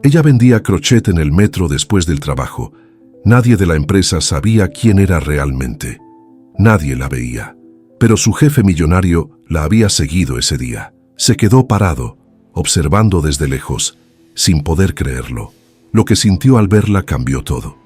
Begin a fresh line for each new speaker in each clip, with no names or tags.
Ella vendía crochet en el metro después del trabajo. Nadie de la empresa sabía quién era realmente. Nadie la veía. Pero su jefe millonario la había seguido ese día. Se quedó parado, observando desde lejos, sin poder creerlo. Lo que sintió al verla cambió todo.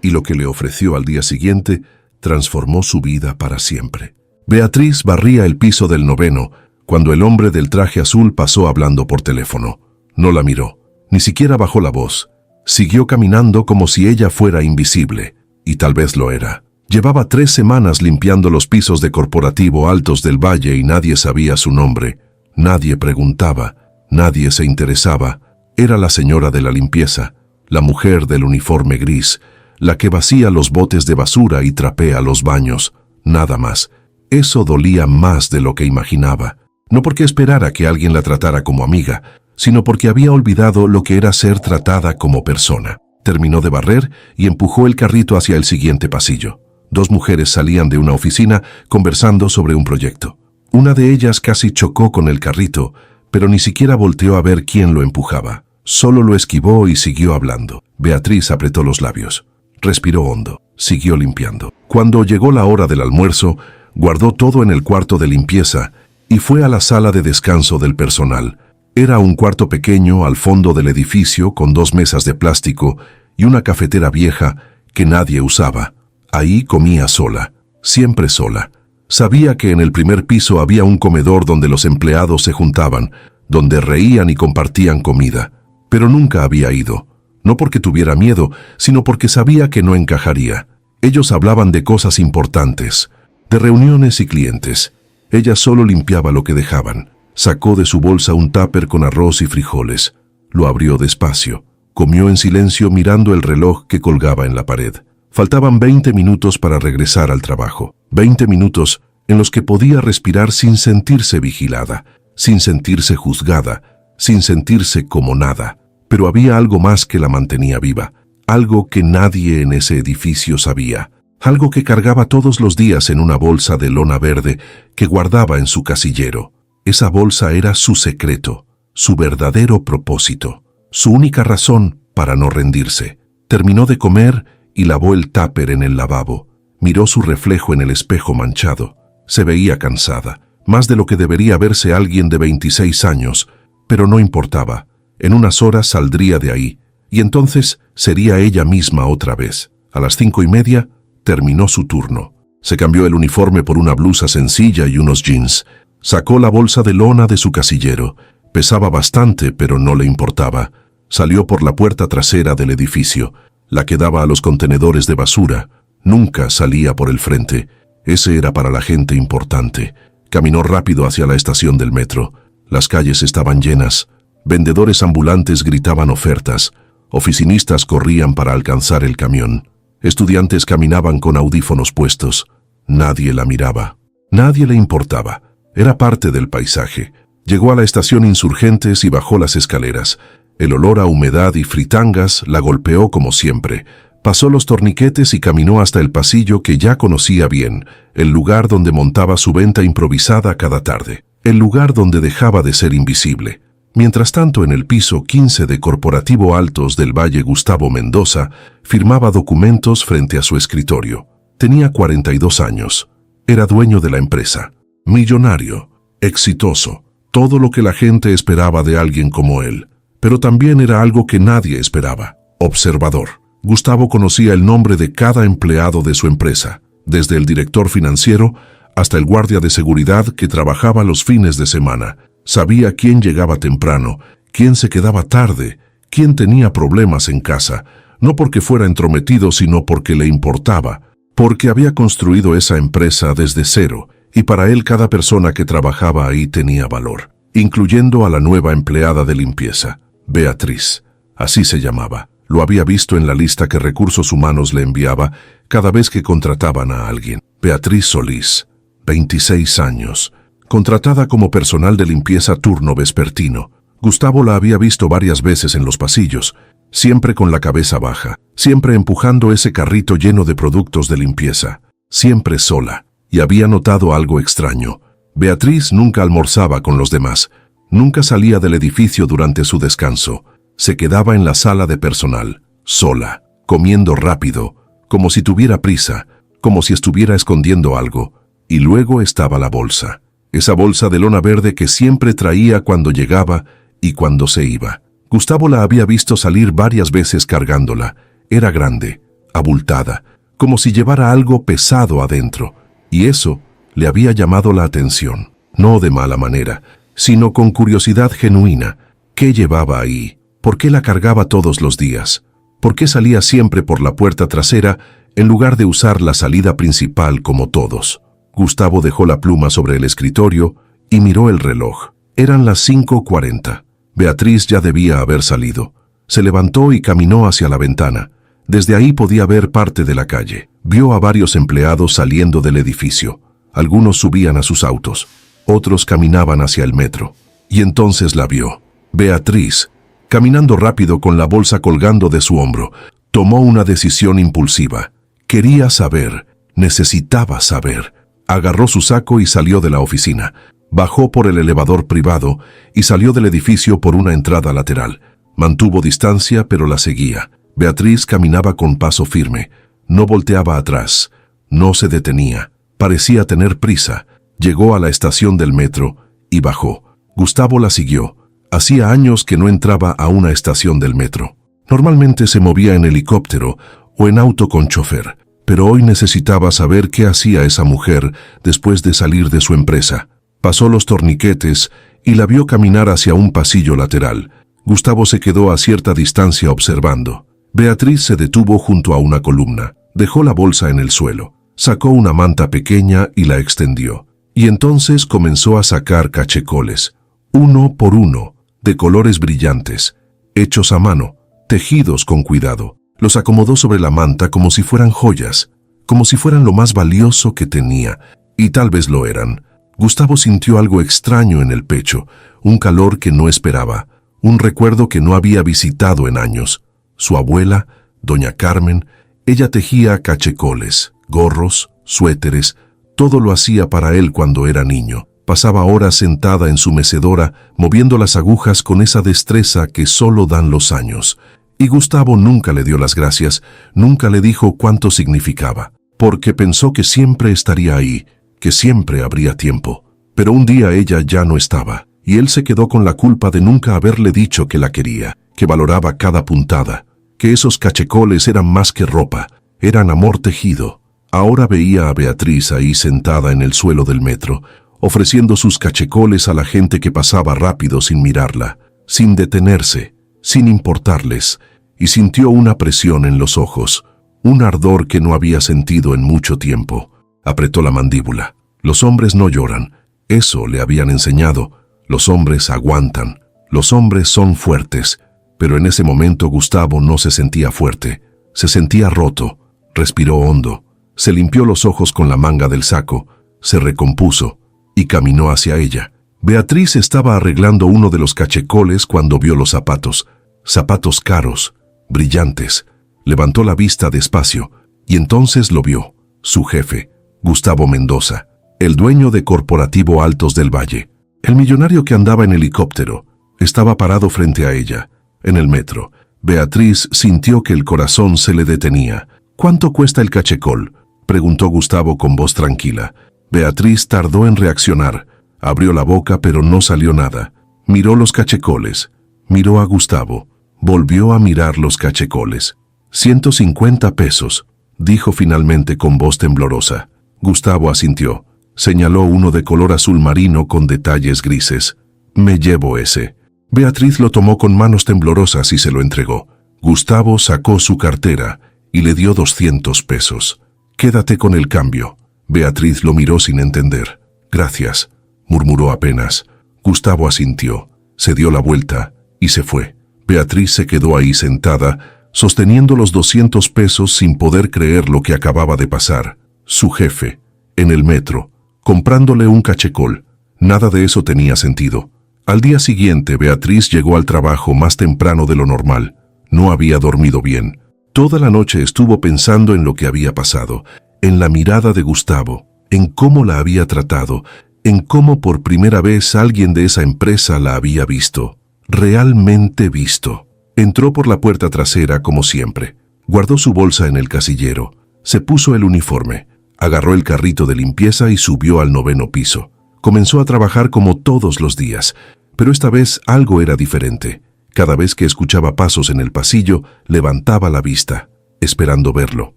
Y lo que le ofreció al día siguiente transformó su vida para siempre. Beatriz barría el piso del 9º cuando el hombre del traje azul pasó hablando por teléfono. No la miró, ni siquiera bajó la voz. Siguió caminando como si ella fuera invisible, y tal vez lo era. Llevaba 3 semanas limpiando los pisos de corporativo altos del valle y nadie sabía su nombre. Nadie preguntaba, nadie se interesaba. Era la señora de la limpieza, la mujer del uniforme gris, la que vacía los botes de basura y trapea los baños. Nada más. Eso dolía más de lo que imaginaba. No porque esperara que alguien la tratara como amiga, sino porque había olvidado lo que era ser tratada como persona. Terminó de barrer y empujó el carrito hacia el siguiente pasillo. 2 mujeres salían de una oficina conversando sobre un proyecto. Una de ellas casi chocó con el carrito, pero ni siquiera volteó a ver quién lo empujaba. Solo lo esquivó y siguió hablando. Beatriz apretó los labios. Respiró hondo. Siguió limpiando. Cuando llegó la hora del almuerzo, guardó todo en el cuarto de limpieza y fue a la sala de descanso del personal. Era un cuarto pequeño al fondo del edificio con 2 mesas de plástico y una cafetera vieja que nadie usaba. Ahí comía sola, siempre sola. Sabía que en el primer piso había un comedor donde los empleados se juntaban, donde reían y compartían comida, pero nunca había ido. No porque tuviera miedo, sino porque sabía que no encajaría. Ellos hablaban de cosas importantes, de reuniones y clientes. Ella solo limpiaba lo que dejaban. Sacó de su bolsa un tupper con arroz y frijoles. Lo abrió despacio. Comió en silencio mirando el reloj que colgaba en la pared. Faltaban 20 minutos para regresar al trabajo. 20 minutos en los que podía respirar sin sentirse vigilada, sin sentirse juzgada, sin sentirse como nada. Pero había algo más que la mantenía viva. Algo que nadie en ese edificio sabía. Algo que cargaba todos los días en una bolsa de lona verde que guardaba en su casillero. Esa bolsa era su secreto, su verdadero propósito, su única razón para no rendirse. Terminó de comer y lavó el tupper en el lavabo. Miró su reflejo en el espejo manchado. Se veía cansada, más de lo que debería verse alguien de 26 años, pero no importaba. En unas horas saldría de ahí, y entonces sería ella misma otra vez. A las 5:30 terminó su turno. Se cambió el uniforme por una blusa sencilla y unos jeans. Sacó la bolsa de lona de su casillero. Pesaba bastante, pero no le importaba. Salió por la puerta trasera del edificio, la que daba a los contenedores de basura. Nunca salía por el frente. Ese era para la gente importante. Caminó rápido hacia la estación del metro. Las calles estaban llenas. Vendedores ambulantes gritaban ofertas. Oficinistas corrían para alcanzar el camión. Estudiantes caminaban con audífonos puestos. Nadie la miraba. Nadie le importaba. Era parte del paisaje. Llegó a la estación Insurgentes y bajó las escaleras. El olor a humedad y fritangas la golpeó como siempre. Pasó los torniquetes y caminó hasta el pasillo que ya conocía bien, el lugar donde montaba su venta improvisada cada tarde, el lugar donde dejaba de ser invisible. Mientras tanto, en el piso 15 de Corporativo Altos del Valle, Gustavo Mendoza firmaba documentos frente a su escritorio. Tenía 42 años. Era dueño de la empresa. Millonario, exitoso, todo lo que la gente esperaba de alguien como él. Pero también era algo que nadie esperaba: observador. Gustavo conocía el nombre de cada empleado de su empresa, desde el director financiero hasta el guardia de seguridad que trabajaba los fines de semana. Sabía quién llegaba temprano, quién se quedaba tarde, quién tenía problemas en casa, no porque fuera entrometido, sino porque le importaba, porque había construido esa empresa desde cero, y para él cada persona que trabajaba ahí tenía valor, incluyendo a la nueva empleada de limpieza, Beatriz. Así se llamaba. Lo había visto en la lista que Recursos Humanos le enviaba cada vez que contrataban a alguien. Beatriz Solís, 26 años, contratada como personal de limpieza turno vespertino. Gustavo la había visto varias veces en los pasillos, siempre con la cabeza baja, siempre empujando ese carrito lleno de productos de limpieza, siempre sola, y había notado algo extraño. Beatriz nunca almorzaba con los demás, nunca salía del edificio durante su descanso. Se quedaba en la sala de personal, sola, comiendo rápido, como si tuviera prisa, como si estuviera escondiendo algo, y luego estaba la bolsa. Esa bolsa de lona verde que siempre traía cuando llegaba y cuando se iba. Gustavo la había visto salir varias veces cargándola. Era grande, abultada, como si llevara algo pesado adentro, y eso le había llamado la atención, no de mala manera, sino con curiosidad genuina. ¿Qué llevaba ahí? ¿Por qué la cargaba todos los días? ¿Por qué salía siempre por la puerta trasera en lugar de usar la salida principal como todos? Gustavo dejó la pluma sobre el escritorio y miró el reloj. Eran las 5:40. Beatriz ya debía haber salido. Se levantó y caminó hacia la ventana. Desde ahí podía ver parte de la calle. Vio a varios empleados saliendo del edificio. Algunos subían a sus autos, otros caminaban hacia el metro. Y entonces la vio. Beatriz, caminando rápido con la bolsa colgando de su hombro, tomó una decisión impulsiva. Quería saber, necesitaba saber. Agarró su saco y salió de la oficina. Bajó por el elevador privado y salió del edificio por una entrada lateral. Mantuvo distancia, pero la seguía. Beatriz caminaba con paso firme. No volteaba atrás. No se detenía. Parecía tener prisa. Llegó a la estación del metro y bajó. Gustavo la siguió. Hacía años que no entraba a una estación del metro. Normalmente se movía en helicóptero o en auto con chofer, pero hoy necesitaba saber qué hacía esa mujer después de salir de su empresa. Pasó los torniquetes y la vio caminar hacia un pasillo lateral. Gustavo se quedó a cierta distancia observando. Beatriz se detuvo junto a una columna. Dejó la bolsa en el suelo. Sacó una manta pequeña y la extendió. Y entonces comenzó a sacar cachecoles, uno por uno, de colores brillantes, hechos a mano, tejidos con cuidado. Los acomodó sobre la manta como si fueran joyas, como si fueran lo más valioso que tenía, y tal vez lo eran. Gustavo sintió algo extraño en el pecho, un calor que no esperaba, un recuerdo que no había visitado en años. Su abuela, doña Carmen, ella tejía cachecoles, gorros, suéteres, todo lo hacía para él cuando era niño. Pasaba horas sentada en su mecedora, moviendo las agujas con esa destreza que solo dan los años. Y Gustavo nunca le dio las gracias, nunca le dijo cuánto significaba, porque pensó que siempre estaría ahí, que siempre habría tiempo. Pero un día ella ya no estaba, y él se quedó con la culpa de nunca haberle dicho que la quería, que valoraba cada puntada, que esos cachecoles eran más que ropa, eran amor tejido. Ahora veía a Beatriz ahí sentada en el suelo del metro, ofreciendo sus cachecoles a la gente que pasaba rápido sin mirarla, sin detenerse, sin importarles, y sintió una presión en los ojos, un ardor que no había sentido en mucho tiempo. Apretó la mandíbula. Los hombres no lloran, eso le habían enseñado. Los hombres aguantan, los hombres son fuertes, pero en ese momento Gustavo no se sentía fuerte, se sentía roto. Respiró hondo, se limpió los ojos con la manga del saco, se recompuso y caminó hacia ella. Beatriz estaba arreglando uno de los cachecoles cuando vio los zapatos, zapatos caros, brillantes. Levantó la vista despacio y entonces lo vio, su jefe, Gustavo Mendoza, el dueño de Corporativo Altos del Valle, el millonario que andaba en helicóptero. Estaba parado frente a ella, en el metro. Beatriz sintió que el corazón se le detenía. ¿Cuánto cuesta el cachecol?, preguntó Gustavo con voz tranquila. Beatriz tardó en reaccionar. Abrió la boca pero no salió nada. Miró los cachecoles, miró a Gustavo, volvió a mirar los cachecoles. 150 pesos, dijo finalmente con voz temblorosa. Gustavo asintió. Señaló uno de color azul marino con detalles grises. Me llevo ese. Beatriz lo tomó con manos temblorosas y se lo entregó. Gustavo sacó su cartera y le dio 200 pesos. Quédate con el cambio. Beatriz lo miró sin entender. Gracias, murmuró apenas. Gustavo asintió, se dio la vuelta y se fue. Beatriz se quedó ahí sentada, sosteniendo los 200 pesos sin poder creer lo que acababa de pasar. Su jefe, en el metro, comprándole un cachecol. Nada de eso tenía sentido. Al día siguiente, Beatriz llegó al trabajo más temprano de lo normal. No había dormido bien. Toda la noche estuvo pensando en lo que había pasado, en la mirada de Gustavo, en cómo la había tratado, en cómo por primera vez alguien de esa empresa la había visto, realmente visto. Entró por la puerta trasera como siempre. Guardó su bolsa en el casillero. Se puso el uniforme. Agarró el carrito de limpieza y subió al 9º piso. Comenzó a trabajar como todos los días, pero esta vez algo era diferente. Cada vez que escuchaba pasos en el pasillo, levantaba la vista, esperando verlo,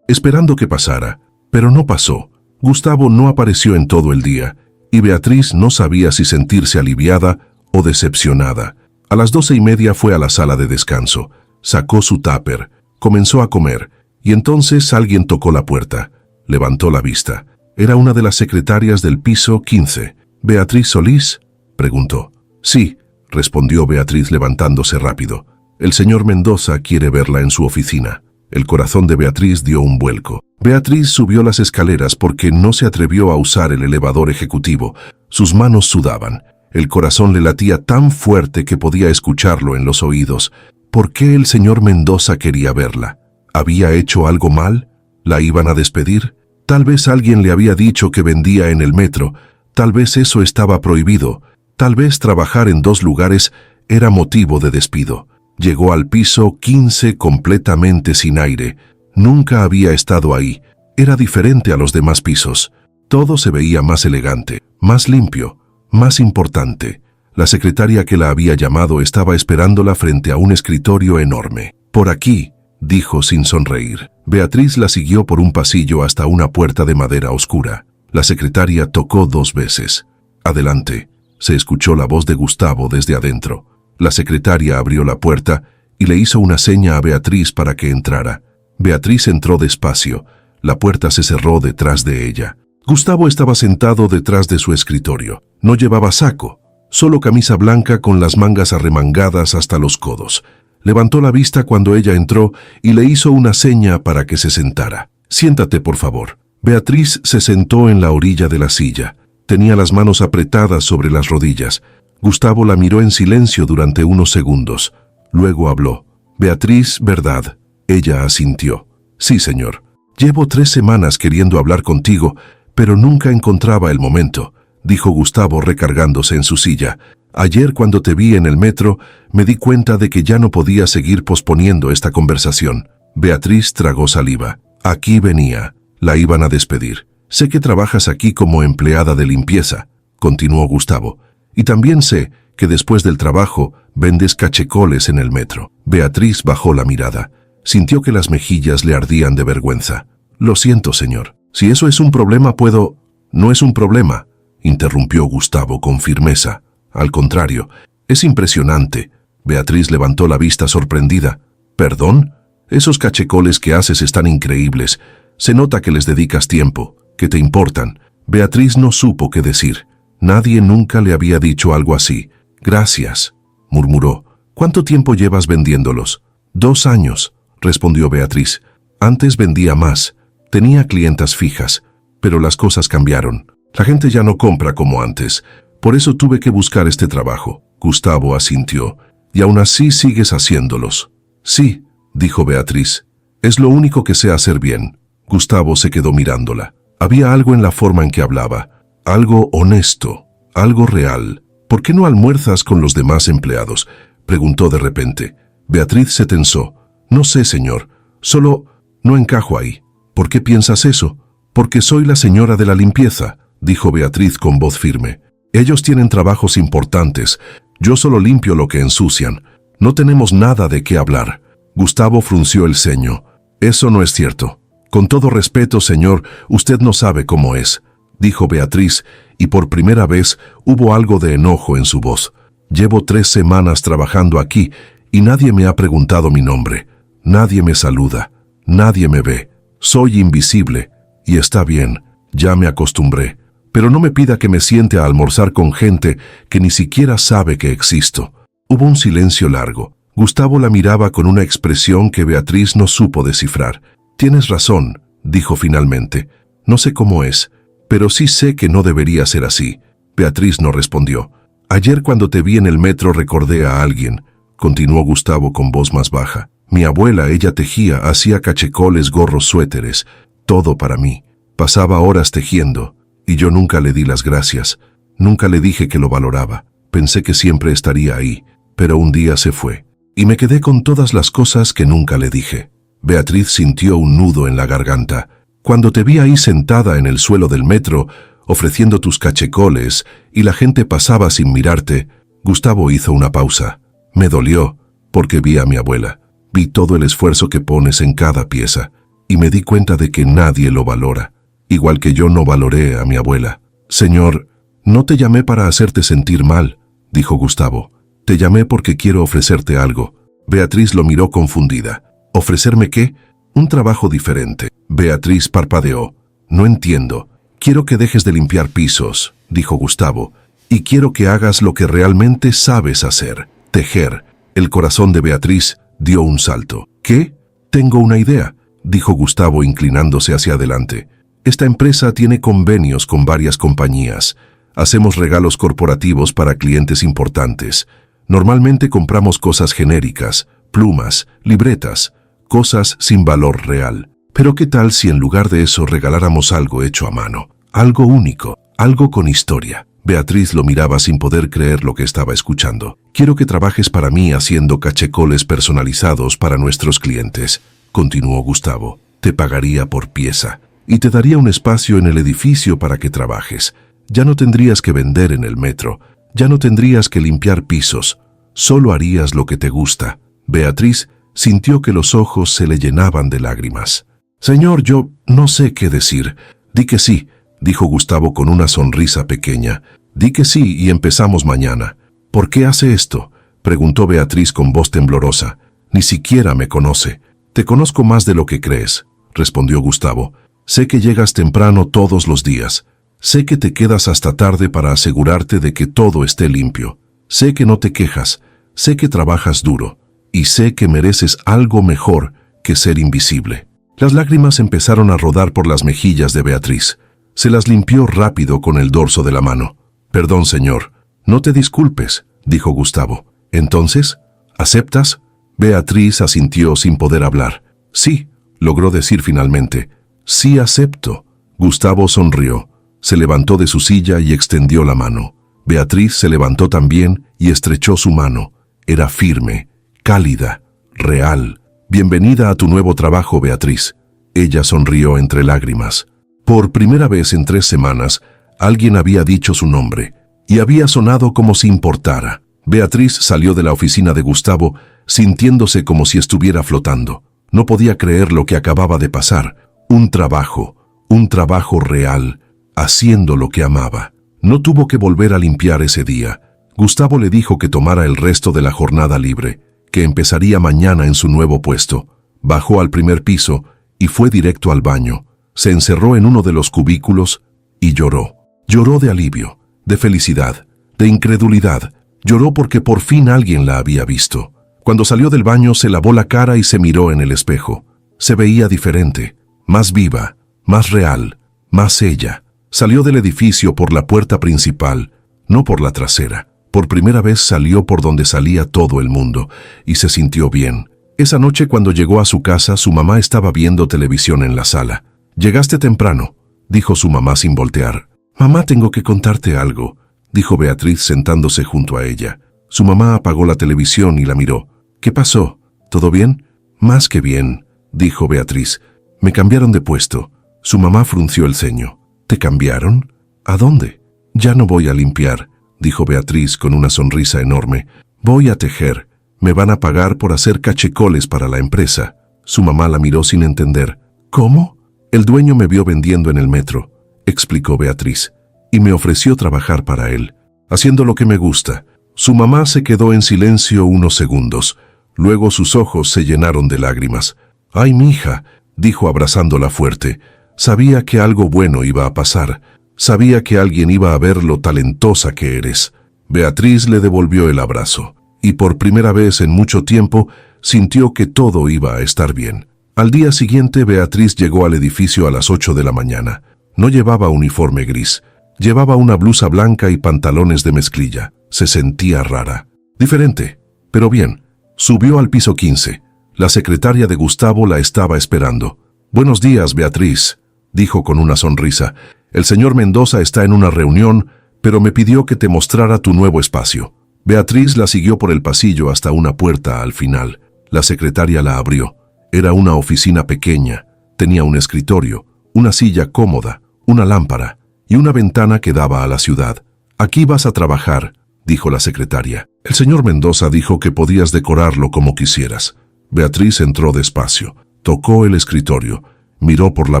esperando que pasara, pero no pasó. Gustavo no apareció en todo el día, y Beatriz no sabía si sentirse aliviada o decepcionada. A las 12:30 fue a la sala de descanso, sacó su tupper, comenzó a comer, y entonces alguien tocó la puerta. Levantó la vista. Era una de las secretarias del piso 15. ¿Beatriz Solís?, preguntó. Sí, respondió Beatriz levantándose rápido. El señor Mendoza quiere verla en su oficina. El corazón de Beatriz dio un vuelco. Beatriz subió las escaleras porque no se atrevió a usar el elevador ejecutivo. Sus manos sudaban. El corazón le latía tan fuerte que podía escucharlo en los oídos. ¿Por qué el señor Mendoza quería verla? ¿Había hecho algo mal? ¿La iban a despedir? Tal vez alguien le había dicho que vendía en el metro. Tal vez eso estaba prohibido. Tal vez trabajar en 2 lugares era motivo de despido. Llegó al piso 15 completamente sin aire. Nunca había estado ahí. Era diferente a los demás pisos. Todo se veía más elegante, más limpio, más importante. La secretaria que la había llamado estaba esperándola frente a un escritorio enorme. Por aquí, dijo sin sonreír. Beatriz la siguió por un pasillo hasta una puerta de madera oscura. La secretaria tocó 2 veces. Adelante. Se escuchó la voz de Gustavo desde adentro. La secretaria abrió la puerta y le hizo una seña a Beatriz para que entrara. Beatriz entró despacio. La puerta se cerró detrás de ella. Gustavo estaba sentado detrás de su escritorio. No llevaba saco, solo camisa blanca con las mangas arremangadas hasta los codos. Levantó la vista cuando ella entró y le hizo una seña para que se sentara. Siéntate, por favor. Beatriz se sentó en la orilla de la silla. Tenía las manos apretadas sobre las rodillas. Gustavo la miró en silencio durante unos segundos. Luego habló. Beatriz, ¿verdad? Ella asintió. Sí, señor. Llevo 3 semanas queriendo hablar contigo, pero nunca encontraba el momento, dijo Gustavo recargándose en su silla. Ayer cuando te vi en el metro, me di cuenta de que ya no podía seguir posponiendo esta conversación. Beatriz tragó saliva. Aquí venía. La iban a despedir. Sé que trabajas aquí como empleada de limpieza, continuó Gustavo. Y también sé que después del trabajo vendes cachecoles en el metro. Beatriz bajó la mirada. Sintió que las mejillas le ardían de vergüenza. Lo siento, señor. Si eso es un problema, puedo... No es un problema, interrumpió Gustavo con firmeza. Al contrario, es impresionante. Beatriz levantó la vista sorprendida. ¿Perdón? Esos cachecoles que haces están increíbles. Se nota que les dedicas tiempo, que te importan. Beatriz no supo qué decir. Nadie nunca le había dicho algo así. Gracias, murmuró. ¿Cuánto tiempo llevas vendiéndolos? 2 años, respondió Beatriz. Antes vendía más. Tenía clientas fijas, pero las cosas cambiaron. La gente ya no compra como antes. Por eso tuve que buscar este trabajo. Gustavo asintió. Y aún así sigues haciéndolos. Sí, dijo Beatriz. Es lo único que sé hacer bien. Gustavo se quedó mirándola. Había algo en la forma en que hablaba. Algo honesto, algo real. ¿Por qué no almuerzas con los demás empleados?, preguntó de repente. Beatriz se tensó. No sé, señor. Solo no encajo ahí. ¿Por qué piensas eso? Porque soy la señora de la limpieza, dijo Beatriz con voz firme. Ellos tienen trabajos importantes. Yo solo limpio lo que ensucian. No tenemos nada de qué hablar. Gustavo frunció el ceño. Eso no es cierto. Con todo respeto, señor, usted no sabe cómo es, dijo Beatriz, y por primera vez hubo algo de enojo en su voz. Llevo 3 semanas trabajando aquí y nadie me ha preguntado mi nombre. Nadie me saluda. Nadie me ve. Soy invisible. Y está bien, ya me acostumbré. Pero no me pida que me siente a almorzar con gente que ni siquiera sabe que existo. Hubo un silencio largo. Gustavo la miraba con una expresión que Beatriz no supo descifrar. Tienes razón, dijo finalmente. No sé cómo es, pero sí sé que no debería ser así. Beatriz no respondió. Ayer cuando te vi en el metro recordé a alguien, continuó Gustavo con voz más baja. Mi abuela, ella tejía, hacía cachecoles, gorros, suéteres, todo para mí. Pasaba horas tejiendo. Y yo nunca le di las gracias, nunca le dije que lo valoraba. Pensé que siempre estaría ahí, pero un día se fue. y me quedé con todas las cosas que nunca le dije. Beatriz sintió un nudo en la garganta. Cuando te vi ahí sentada en el suelo del metro, ofreciendo tus cachecoles, y la gente pasaba sin mirarte, Gustavo hizo una pausa. Me dolió, porque vi a mi abuela. Vi todo el esfuerzo que pones en cada pieza, y me di cuenta de que nadie lo valora, igual que yo no valoré a mi abuela. Señor, no te llamé para hacerte sentir mal, dijo Gustavo. Te llamé porque quiero ofrecerte algo. Beatriz lo miró confundida. ¿Ofrecerme qué? Un trabajo diferente. Beatriz parpadeó. No entiendo. Quiero que dejes de limpiar pisos, dijo Gustavo, y quiero que hagas lo que realmente sabes hacer, tejer. El corazón de Beatriz dio un salto. ¿Qué? Tengo una idea, dijo Gustavo inclinándose hacia adelante. Esta empresa tiene convenios con varias compañías. Hacemos regalos corporativos para clientes importantes. Normalmente compramos cosas genéricas, plumas, libretas, cosas sin valor real. Pero ¿qué tal si en lugar de eso regaláramos algo hecho a mano? Algo único, algo con historia. Beatriz lo miraba sin poder creer lo que estaba escuchando. Quiero que trabajes para mí haciendo cachecoles personalizados para nuestros clientes, continuó Gustavo. Te pagaría por pieza y te daría un espacio en el edificio para que trabajes. Ya no tendrías que vender en el metro, ya no tendrías que limpiar pisos, solo harías lo que te gusta. Beatriz sintió que los ojos se le llenaban de lágrimas. Señor, yo no sé qué decir. Di que sí, dijo Gustavo con una sonrisa pequeña. Di que sí y empezamos mañana. ¿Por qué hace esto?, preguntó Beatriz con voz temblorosa. Ni siquiera me conoce. Te conozco más de lo que crees, respondió Gustavo. Sé que llegas temprano todos los días. Sé que te quedas hasta tarde para asegurarte de que todo esté limpio. Sé que no te quejas. Sé que trabajas duro. Y sé que mereces algo mejor que ser invisible. Las lágrimas empezaron a rodar por las mejillas de Beatriz. Se las limpió rápido con el dorso de la mano. Perdón, señor. No te disculpes, dijo Gustavo. Entonces, ¿aceptas? Beatriz asintió sin poder hablar. Sí, logró decir finalmente. Sí, acepto. Gustavo sonrió. Se levantó de su silla y extendió la mano. Beatriz se levantó también y estrechó su mano. Era firme, cálida, real. Bienvenida a tu nuevo trabajo, Beatriz. Ella sonrió entre lágrimas. Por primera vez en 3 semanas, alguien había dicho su nombre, y había sonado como si importara. Beatriz salió de la oficina de Gustavo, sintiéndose como si estuviera flotando. No podía creer lo que acababa de pasar. Un trabajo real, haciendo lo que amaba. No tuvo que volver a limpiar ese día. Gustavo le dijo que tomara el resto de la jornada libre, que empezaría mañana en su nuevo puesto. Bajó al primer piso y fue directo al baño. Se encerró en uno de los cubículos y lloró. Lloró de alivio, de felicidad, de incredulidad. Lloró porque por fin alguien la había visto. Cuando salió del baño se lavó la cara y se miró en el espejo. Se veía diferente, más viva, más real, más ella. Salió del edificio por la puerta principal, no por la trasera. Por primera vez salió por donde salía todo el mundo, y se sintió bien. Esa noche cuando llegó a su casa, su mamá estaba viendo televisión en la sala. «Llegaste temprano», dijo su mamá sin voltear. «Mamá, tengo que contarte algo», dijo Beatriz sentándose junto a ella. Su mamá apagó la televisión y la miró. «¿Qué pasó? ¿Todo bien?» «Más que bien», dijo Beatriz. «Me cambiaron de puesto». Su mamá frunció el ceño. «¿Te cambiaron? ¿A dónde?» «Ya no voy a limpiar», dijo Beatriz con una sonrisa enorme. «Voy a tejer. Me van a pagar por hacer cachecoles para la empresa». Su mamá la miró sin entender. «¿Cómo?» «El dueño me vio vendiendo en el metro», explicó Beatriz, «y me ofreció trabajar para él, haciendo lo que me gusta». Su mamá se quedó en silencio unos segundos. Luego sus ojos se llenaron de lágrimas. «Ay, mija», dijo abrazándola fuerte. «Sabía que algo bueno iba a pasar. Sabía que alguien iba a ver lo talentosa que eres». Beatriz le devolvió el abrazo, y por primera vez en mucho tiempo sintió que todo iba a estar bien. Al día siguiente, Beatriz llegó al edificio a las 8 de la mañana. No llevaba uniforme gris. Llevaba una blusa blanca y pantalones de mezclilla. Se sentía rara. Diferente, pero bien. Subió al piso 15. La secretaria de Gustavo la estaba esperando. «Buenos días, Beatriz», dijo con una sonrisa. «El señor Mendoza está en una reunión, pero me pidió que te mostrara tu nuevo espacio». Beatriz la siguió por el pasillo hasta una puerta al final. La secretaria la abrió. Era una oficina pequeña. Tenía un escritorio, una silla cómoda, una lámpara y una ventana que daba a la ciudad. «Aquí vas a trabajar», dijo la secretaria. «El señor Mendoza dijo que podías decorarlo como quisieras». Beatriz entró despacio. Tocó el escritorio. Miró por la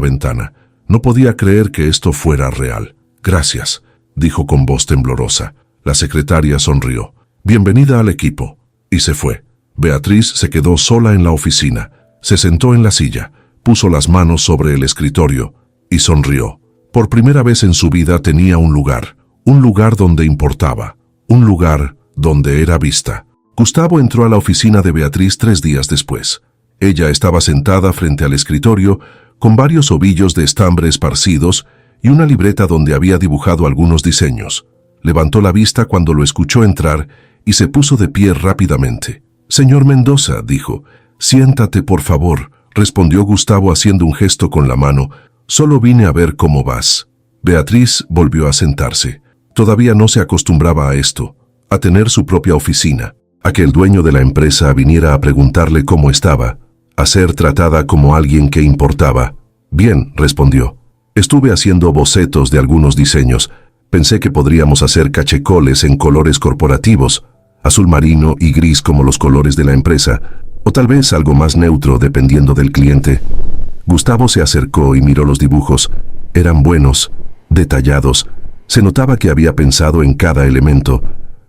ventana. No podía creer que esto fuera real. «Gracias», dijo con voz temblorosa. La secretaria sonrió. «Bienvenida al equipo». Y se fue. Beatriz se quedó sola en la oficina. Se sentó en la silla, puso las manos sobre el escritorio y sonrió. Por primera vez en su vida tenía un lugar donde importaba, un lugar donde era vista. Gustavo entró a la oficina de Beatriz 3 días después. Ella estaba sentada frente al escritorio con varios ovillos de estambre esparcidos y una libreta donde había dibujado algunos diseños. Levantó la vista cuando lo escuchó entrar y se puso de pie rápidamente. «Señor Mendoza», dijo. «Siéntate, por favor», respondió Gustavo haciendo un gesto con la mano. «Solo vine a ver cómo vas». Beatriz volvió a sentarse. Todavía no se acostumbraba a esto, a tener su propia oficina, a que el dueño de la empresa viniera a preguntarle cómo estaba, a ser tratada como alguien que importaba. «Bien», respondió. «Estuve haciendo bocetos de algunos diseños. Pensé que podríamos hacer cachecoles en colores corporativos, azul marino y gris como los colores de la empresa, o tal vez algo más neutro dependiendo del cliente». Gustavo se acercó y miró los dibujos. Eran buenos, detallados. Se notaba que había pensado en cada elemento.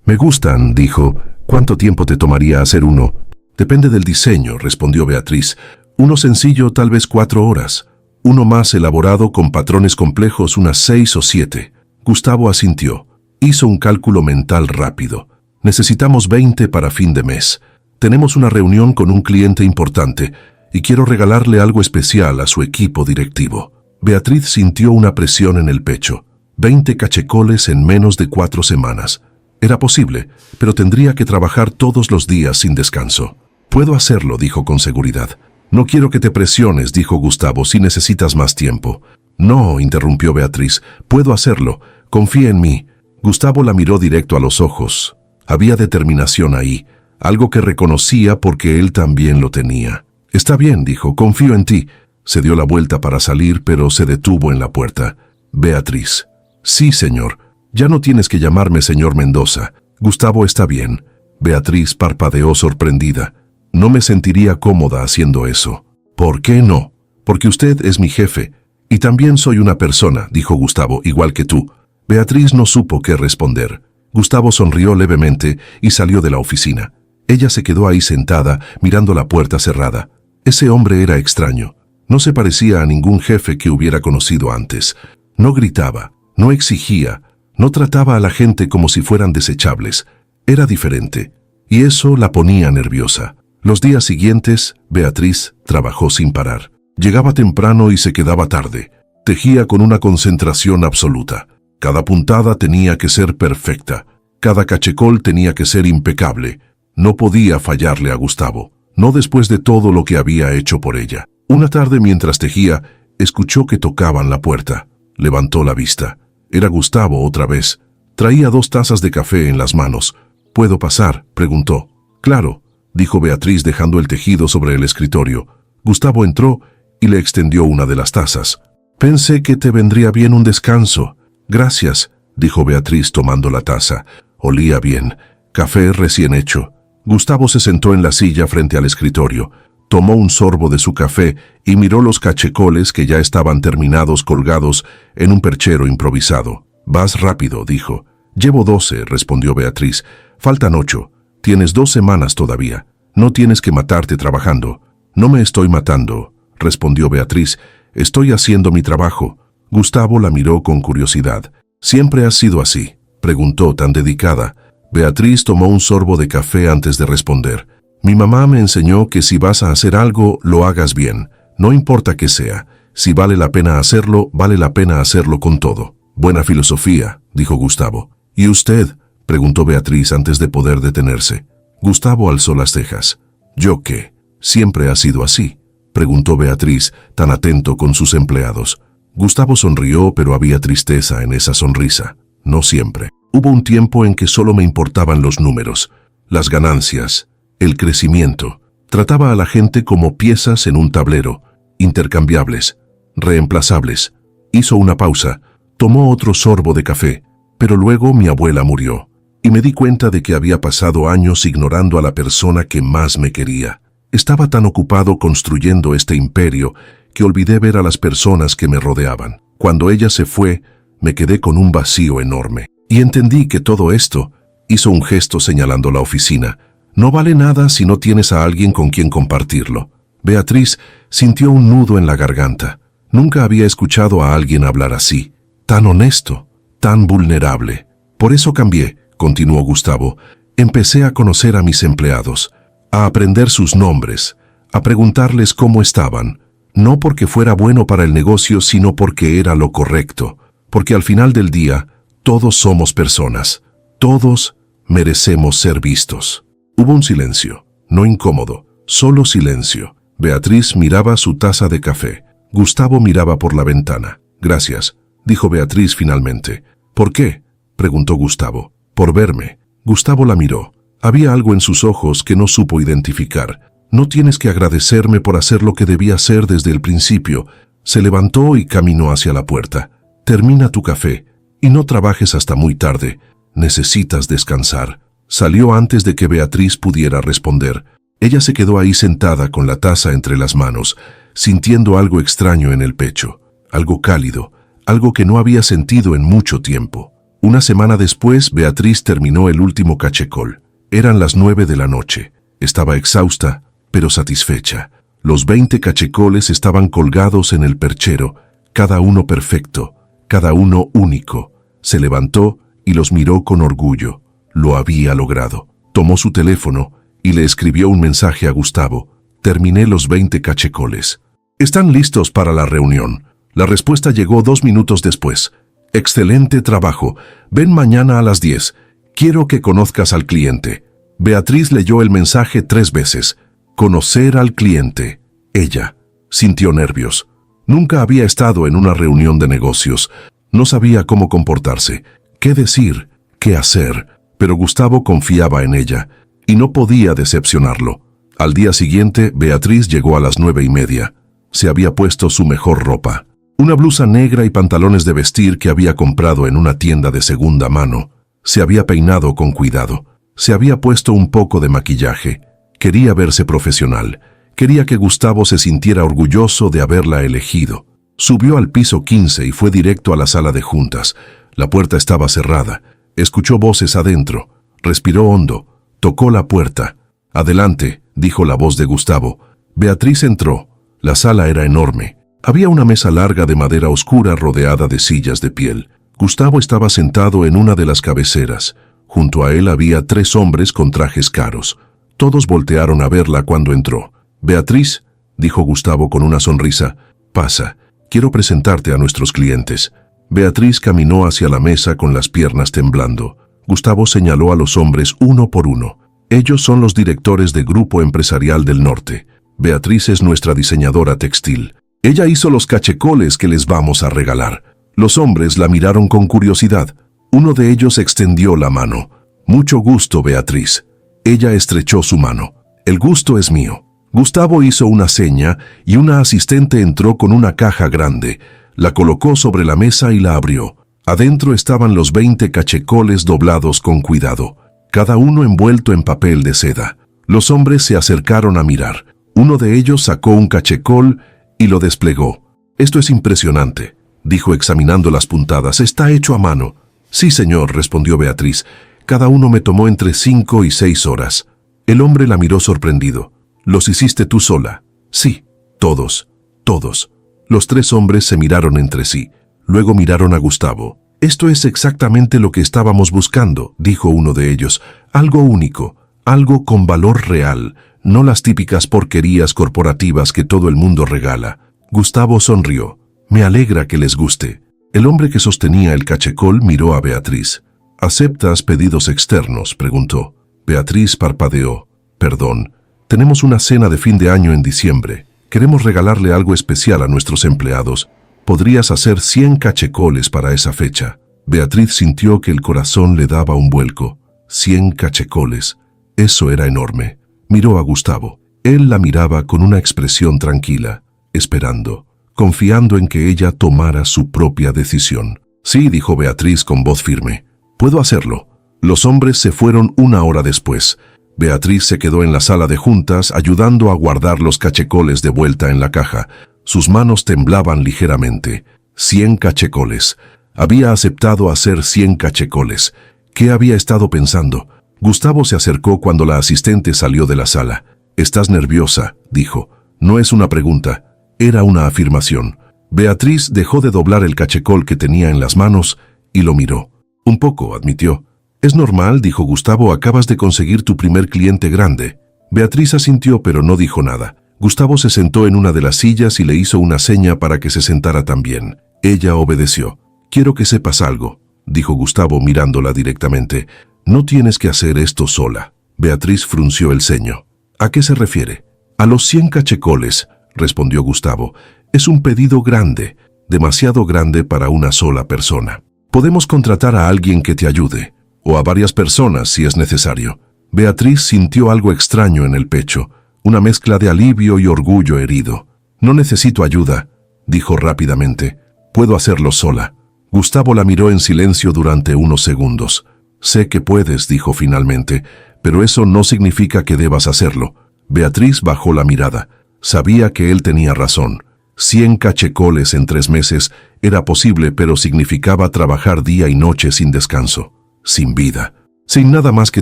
«Me gustan», dijo. «¿Cuánto tiempo te tomaría hacer uno?» «Depende del diseño», respondió Beatriz. «Uno sencillo, tal vez 4 horas. Uno más elaborado con patrones complejos, unas 6 o 7. Gustavo asintió. Hizo un cálculo mental rápido. «Necesitamos 20 para fin de mes. Tenemos una reunión con un cliente importante y quiero regalarle algo especial a su equipo directivo». Beatriz sintió una presión en el pecho. 20 cachecoles en menos de 4 semanas. Era posible, pero tendría que trabajar todos los días sin descanso. «Puedo hacerlo», dijo con seguridad. «No quiero que te presiones», dijo Gustavo, «si necesitas más tiempo». «No», interrumpió Beatriz, «puedo hacerlo. Confía en mí». Gustavo la miró directo a los ojos. Había determinación ahí, algo que reconocía porque él también lo tenía. «Está bien», dijo, «confío en ti». Se dio la vuelta para salir, pero se detuvo en la puerta. «Beatriz». «Sí, señor. Ya no tienes que llamarme señor Mendoza. Gustavo está bien». Beatriz parpadeó sorprendida. «No me sentiría cómoda haciendo eso». «¿Por qué no?» «Porque usted es mi jefe. Y también soy una persona», dijo Gustavo, «igual que tú». Beatriz no supo qué responder. Gustavo sonrió levemente y salió de la oficina. Ella se quedó ahí sentada, mirando la puerta cerrada. Ese hombre era extraño. No se parecía a ningún jefe que hubiera conocido antes. No gritaba, no exigía, no trataba a la gente como si fueran desechables. Era diferente, y eso la ponía nerviosa. Los días siguientes, Beatriz trabajó sin parar. Llegaba temprano y se quedaba tarde. Tejía con una concentración absoluta. Cada puntada tenía que ser perfecta. Cada cachecol tenía que ser impecable. No podía fallarle a Gustavo, no después de todo lo que había hecho por ella. Una tarde mientras tejía, escuchó que tocaban la puerta. Levantó la vista. Era Gustavo otra vez. Traía 2 tazas de café en las manos. «¿Puedo pasar?», preguntó. «Claro», dijo Beatriz dejando el tejido sobre el escritorio. Gustavo entró y le extendió una de las tazas. «Pensé que te vendría bien un descanso». «Gracias», dijo Beatriz tomando la taza. Olía bien. Café recién hecho. Gustavo se sentó en la silla frente al escritorio. Tomó un sorbo de su café y miró los cachecoles que ya estaban terminados colgados en un perchero improvisado. «Vas rápido», dijo. «Llevo 12», respondió Beatriz. «Faltan 8. Tienes 2 semanas todavía. No tienes que matarte trabajando». «No me estoy matando», respondió Beatriz. «Estoy haciendo mi trabajo». Gustavo la miró con curiosidad. «¿Siempre has sido así?», preguntó tan dedicada. Beatriz tomó un sorbo de café antes de responder. «Mi mamá me enseñó que si vas a hacer algo, lo hagas bien. No importa qué sea. Si vale la pena hacerlo, vale la pena hacerlo con todo». «Buena filosofía», dijo Gustavo. «¿Y usted?», preguntó Beatriz antes de poder detenerse. Gustavo alzó las cejas. «¿Yo qué? ¿Siempre ha sido así?», preguntó Beatriz, tan atento con sus empleados. Gustavo sonrió, pero había tristeza en esa sonrisa. no siempre. Hubo un tiempo en que solo me importaban los números, las ganancias, el crecimiento. Trataba a la gente como piezas en un tablero, intercambiables, reemplazables. Hizo una pausa, tomó otro sorbo de café, pero luego mi abuela murió, y me di cuenta de que había pasado años ignorando a la persona que más me quería. Estaba tan ocupado construyendo este imperio que olvidé ver a las personas que me rodeaban. Cuando ella se fue, me quedé con un vacío enorme. Y entendí que todo esto, hizo un gesto señalando la oficina, no vale nada si no tienes a alguien con quien compartirlo. Beatriz sintió un nudo en la garganta. Nunca había escuchado a alguien hablar así, tan honesto, tan vulnerable. Por eso cambié, continuó Gustavo. Empecé a conocer a mis empleados, a aprender sus nombres, a preguntarles cómo estaban, no porque fuera bueno para el negocio, sino porque era lo correcto, porque al final del día, todos somos personas, todos merecemos ser vistos. Hubo un silencio, no incómodo, solo silencio. Beatriz miraba su taza de café. Gustavo miraba por la ventana. Gracias, dijo Beatriz finalmente. ¿Por qué?, preguntó Gustavo. Por verme. Gustavo la miró. Había algo en sus ojos que no supo identificar. No tienes que agradecerme por hacer lo que debía hacer desde el principio. Se levantó y caminó hacia la puerta. Termina tu café y no trabajes hasta muy tarde. Necesitas descansar. Salió antes de que Beatriz pudiera responder. Ella se quedó ahí sentada con la taza entre las manos, sintiendo algo extraño en el pecho, algo cálido, algo que no había sentido en mucho tiempo. Una semana después, Beatriz terminó el último cachecol. Eran las 9 de la noche. Estaba exhausta, pero satisfecha. Los 20 cachecoles estaban colgados en el perchero, cada uno perfecto, cada uno único. Se levantó y los miró con orgullo. Lo había logrado. Tomó su teléfono y le escribió un mensaje a Gustavo. Terminé los 20 cachecoles. ¿Están listos para la reunión? La respuesta llegó 2 minutos después. Excelente trabajo. Ven mañana a las 10. Quiero que conozcas al cliente. Beatriz leyó el mensaje 3 veces. Conocer al cliente. Ella sintió nervios. Nunca había estado en una reunión de negocios. No sabía cómo comportarse, qué decir, qué hacer, pero Gustavo confiaba en ella y no podía decepcionarlo. Al día siguiente, Beatriz llegó a las 9:30. Se había puesto su mejor ropa, una blusa negra y pantalones de vestir que había comprado en una tienda de segunda mano. Se había peinado con cuidado, se había puesto un poco de maquillaje. Quería verse profesional, quería que Gustavo se sintiera orgulloso de haberla elegido. Subió al piso 15 y fue directo a la sala de juntas. La puerta estaba cerrada. Escuchó voces adentro. Respiró hondo. Tocó la puerta. «Adelante», dijo la voz de Gustavo. Beatriz entró. La sala era enorme. Había una mesa larga de madera oscura rodeada de sillas de piel. Gustavo estaba sentado en una de las cabeceras. Junto a él había 3 hombres con trajes caros. Todos voltearon a verla cuando entró. «Beatriz», dijo Gustavo con una sonrisa, «pasa. Quiero presentarte a nuestros clientes». Beatriz caminó hacia la mesa con las piernas temblando. Gustavo señaló a los hombres uno por uno. «Ellos son los directores de Grupo Empresarial del Norte. Beatriz es nuestra diseñadora textil. Ella hizo los cachecoles que les vamos a regalar». Los hombres la miraron con curiosidad. Uno de ellos extendió la mano. «Mucho gusto, Beatriz». Ella estrechó su mano. «El gusto es mío». Gustavo hizo una seña y una asistente entró con una caja grande. La colocó sobre la mesa y la abrió. Adentro estaban los 20 cachecoles doblados con cuidado, cada uno envuelto en papel de seda. Los hombres se acercaron a mirar. Uno de ellos sacó un cachecol y lo desplegó. «Esto es impresionante», dijo examinando las puntadas. «Está hecho a mano». «Sí, señor», respondió Beatriz. «Cada uno me tomó entre 5 y 6 horas». El hombre la miró sorprendido. «¿Los hiciste tú sola?» «Sí, todos, todos». Los 3 hombres se miraron entre sí. Luego miraron a Gustavo. «Esto es exactamente lo que estábamos buscando», dijo uno de ellos. «Algo único, algo con valor real, no las típicas porquerías corporativas que todo el mundo regala». Gustavo sonrió. «Me alegra que les guste». El hombre que sostenía el cachecol miró a Beatriz. «¿Aceptas pedidos externos?», preguntó. Beatriz parpadeó. «Perdón, tenemos una cena de fin de año en diciembre. Queremos regalarle algo especial a nuestros empleados. ¿Podrías hacer 100 cachecoles para esa fecha?». Beatriz sintió que el corazón le daba un vuelco. 100 cachecoles. Eso era enorme. Miró a Gustavo. Él la miraba con una expresión tranquila, esperando, confiando en que ella tomara su propia decisión. Sí, dijo Beatriz con voz firme. Puedo hacerlo. Los hombres se fueron 1 hora después. Beatriz se quedó en la sala de juntas ayudando a guardar los cachecoles de vuelta en la caja. Sus manos temblaban ligeramente. 100 cachecoles. Había aceptado hacer 100 cachecoles. ¿Qué había estado pensando? Gustavo se acercó cuando la asistente salió de la sala. «Estás nerviosa», dijo. No es una pregunta, era una afirmación. Beatriz dejó de doblar el cachecol que tenía en las manos y lo miró. Un poco, admitió. «Es normal», dijo Gustavo, «acabas de conseguir tu primer cliente grande». Beatriz asintió, pero no dijo nada. Gustavo se sentó en una de las sillas y le hizo una seña para que se sentara también. Ella obedeció. «Quiero que sepas algo», dijo Gustavo mirándola directamente. «No tienes que hacer esto sola». Beatriz frunció el ceño. «¿A qué se refiere?» «A los 100 cachecoles», respondió Gustavo. «Es un pedido grande, demasiado grande para una sola persona. Podemos contratar a alguien que te ayude, o a varias personas si es necesario». Beatriz sintió algo extraño en el pecho, una mezcla de alivio y orgullo herido. «No necesito ayuda», dijo rápidamente. «Puedo hacerlo sola». Gustavo la miró en silencio durante unos segundos. «Sé que puedes», dijo finalmente, «pero eso no significa que debas hacerlo». Beatriz bajó la mirada. Sabía que él tenía razón. 100 cachecoles en 3 meses era posible, pero significaba trabajar día y noche sin descanso, sin vida, sin nada más que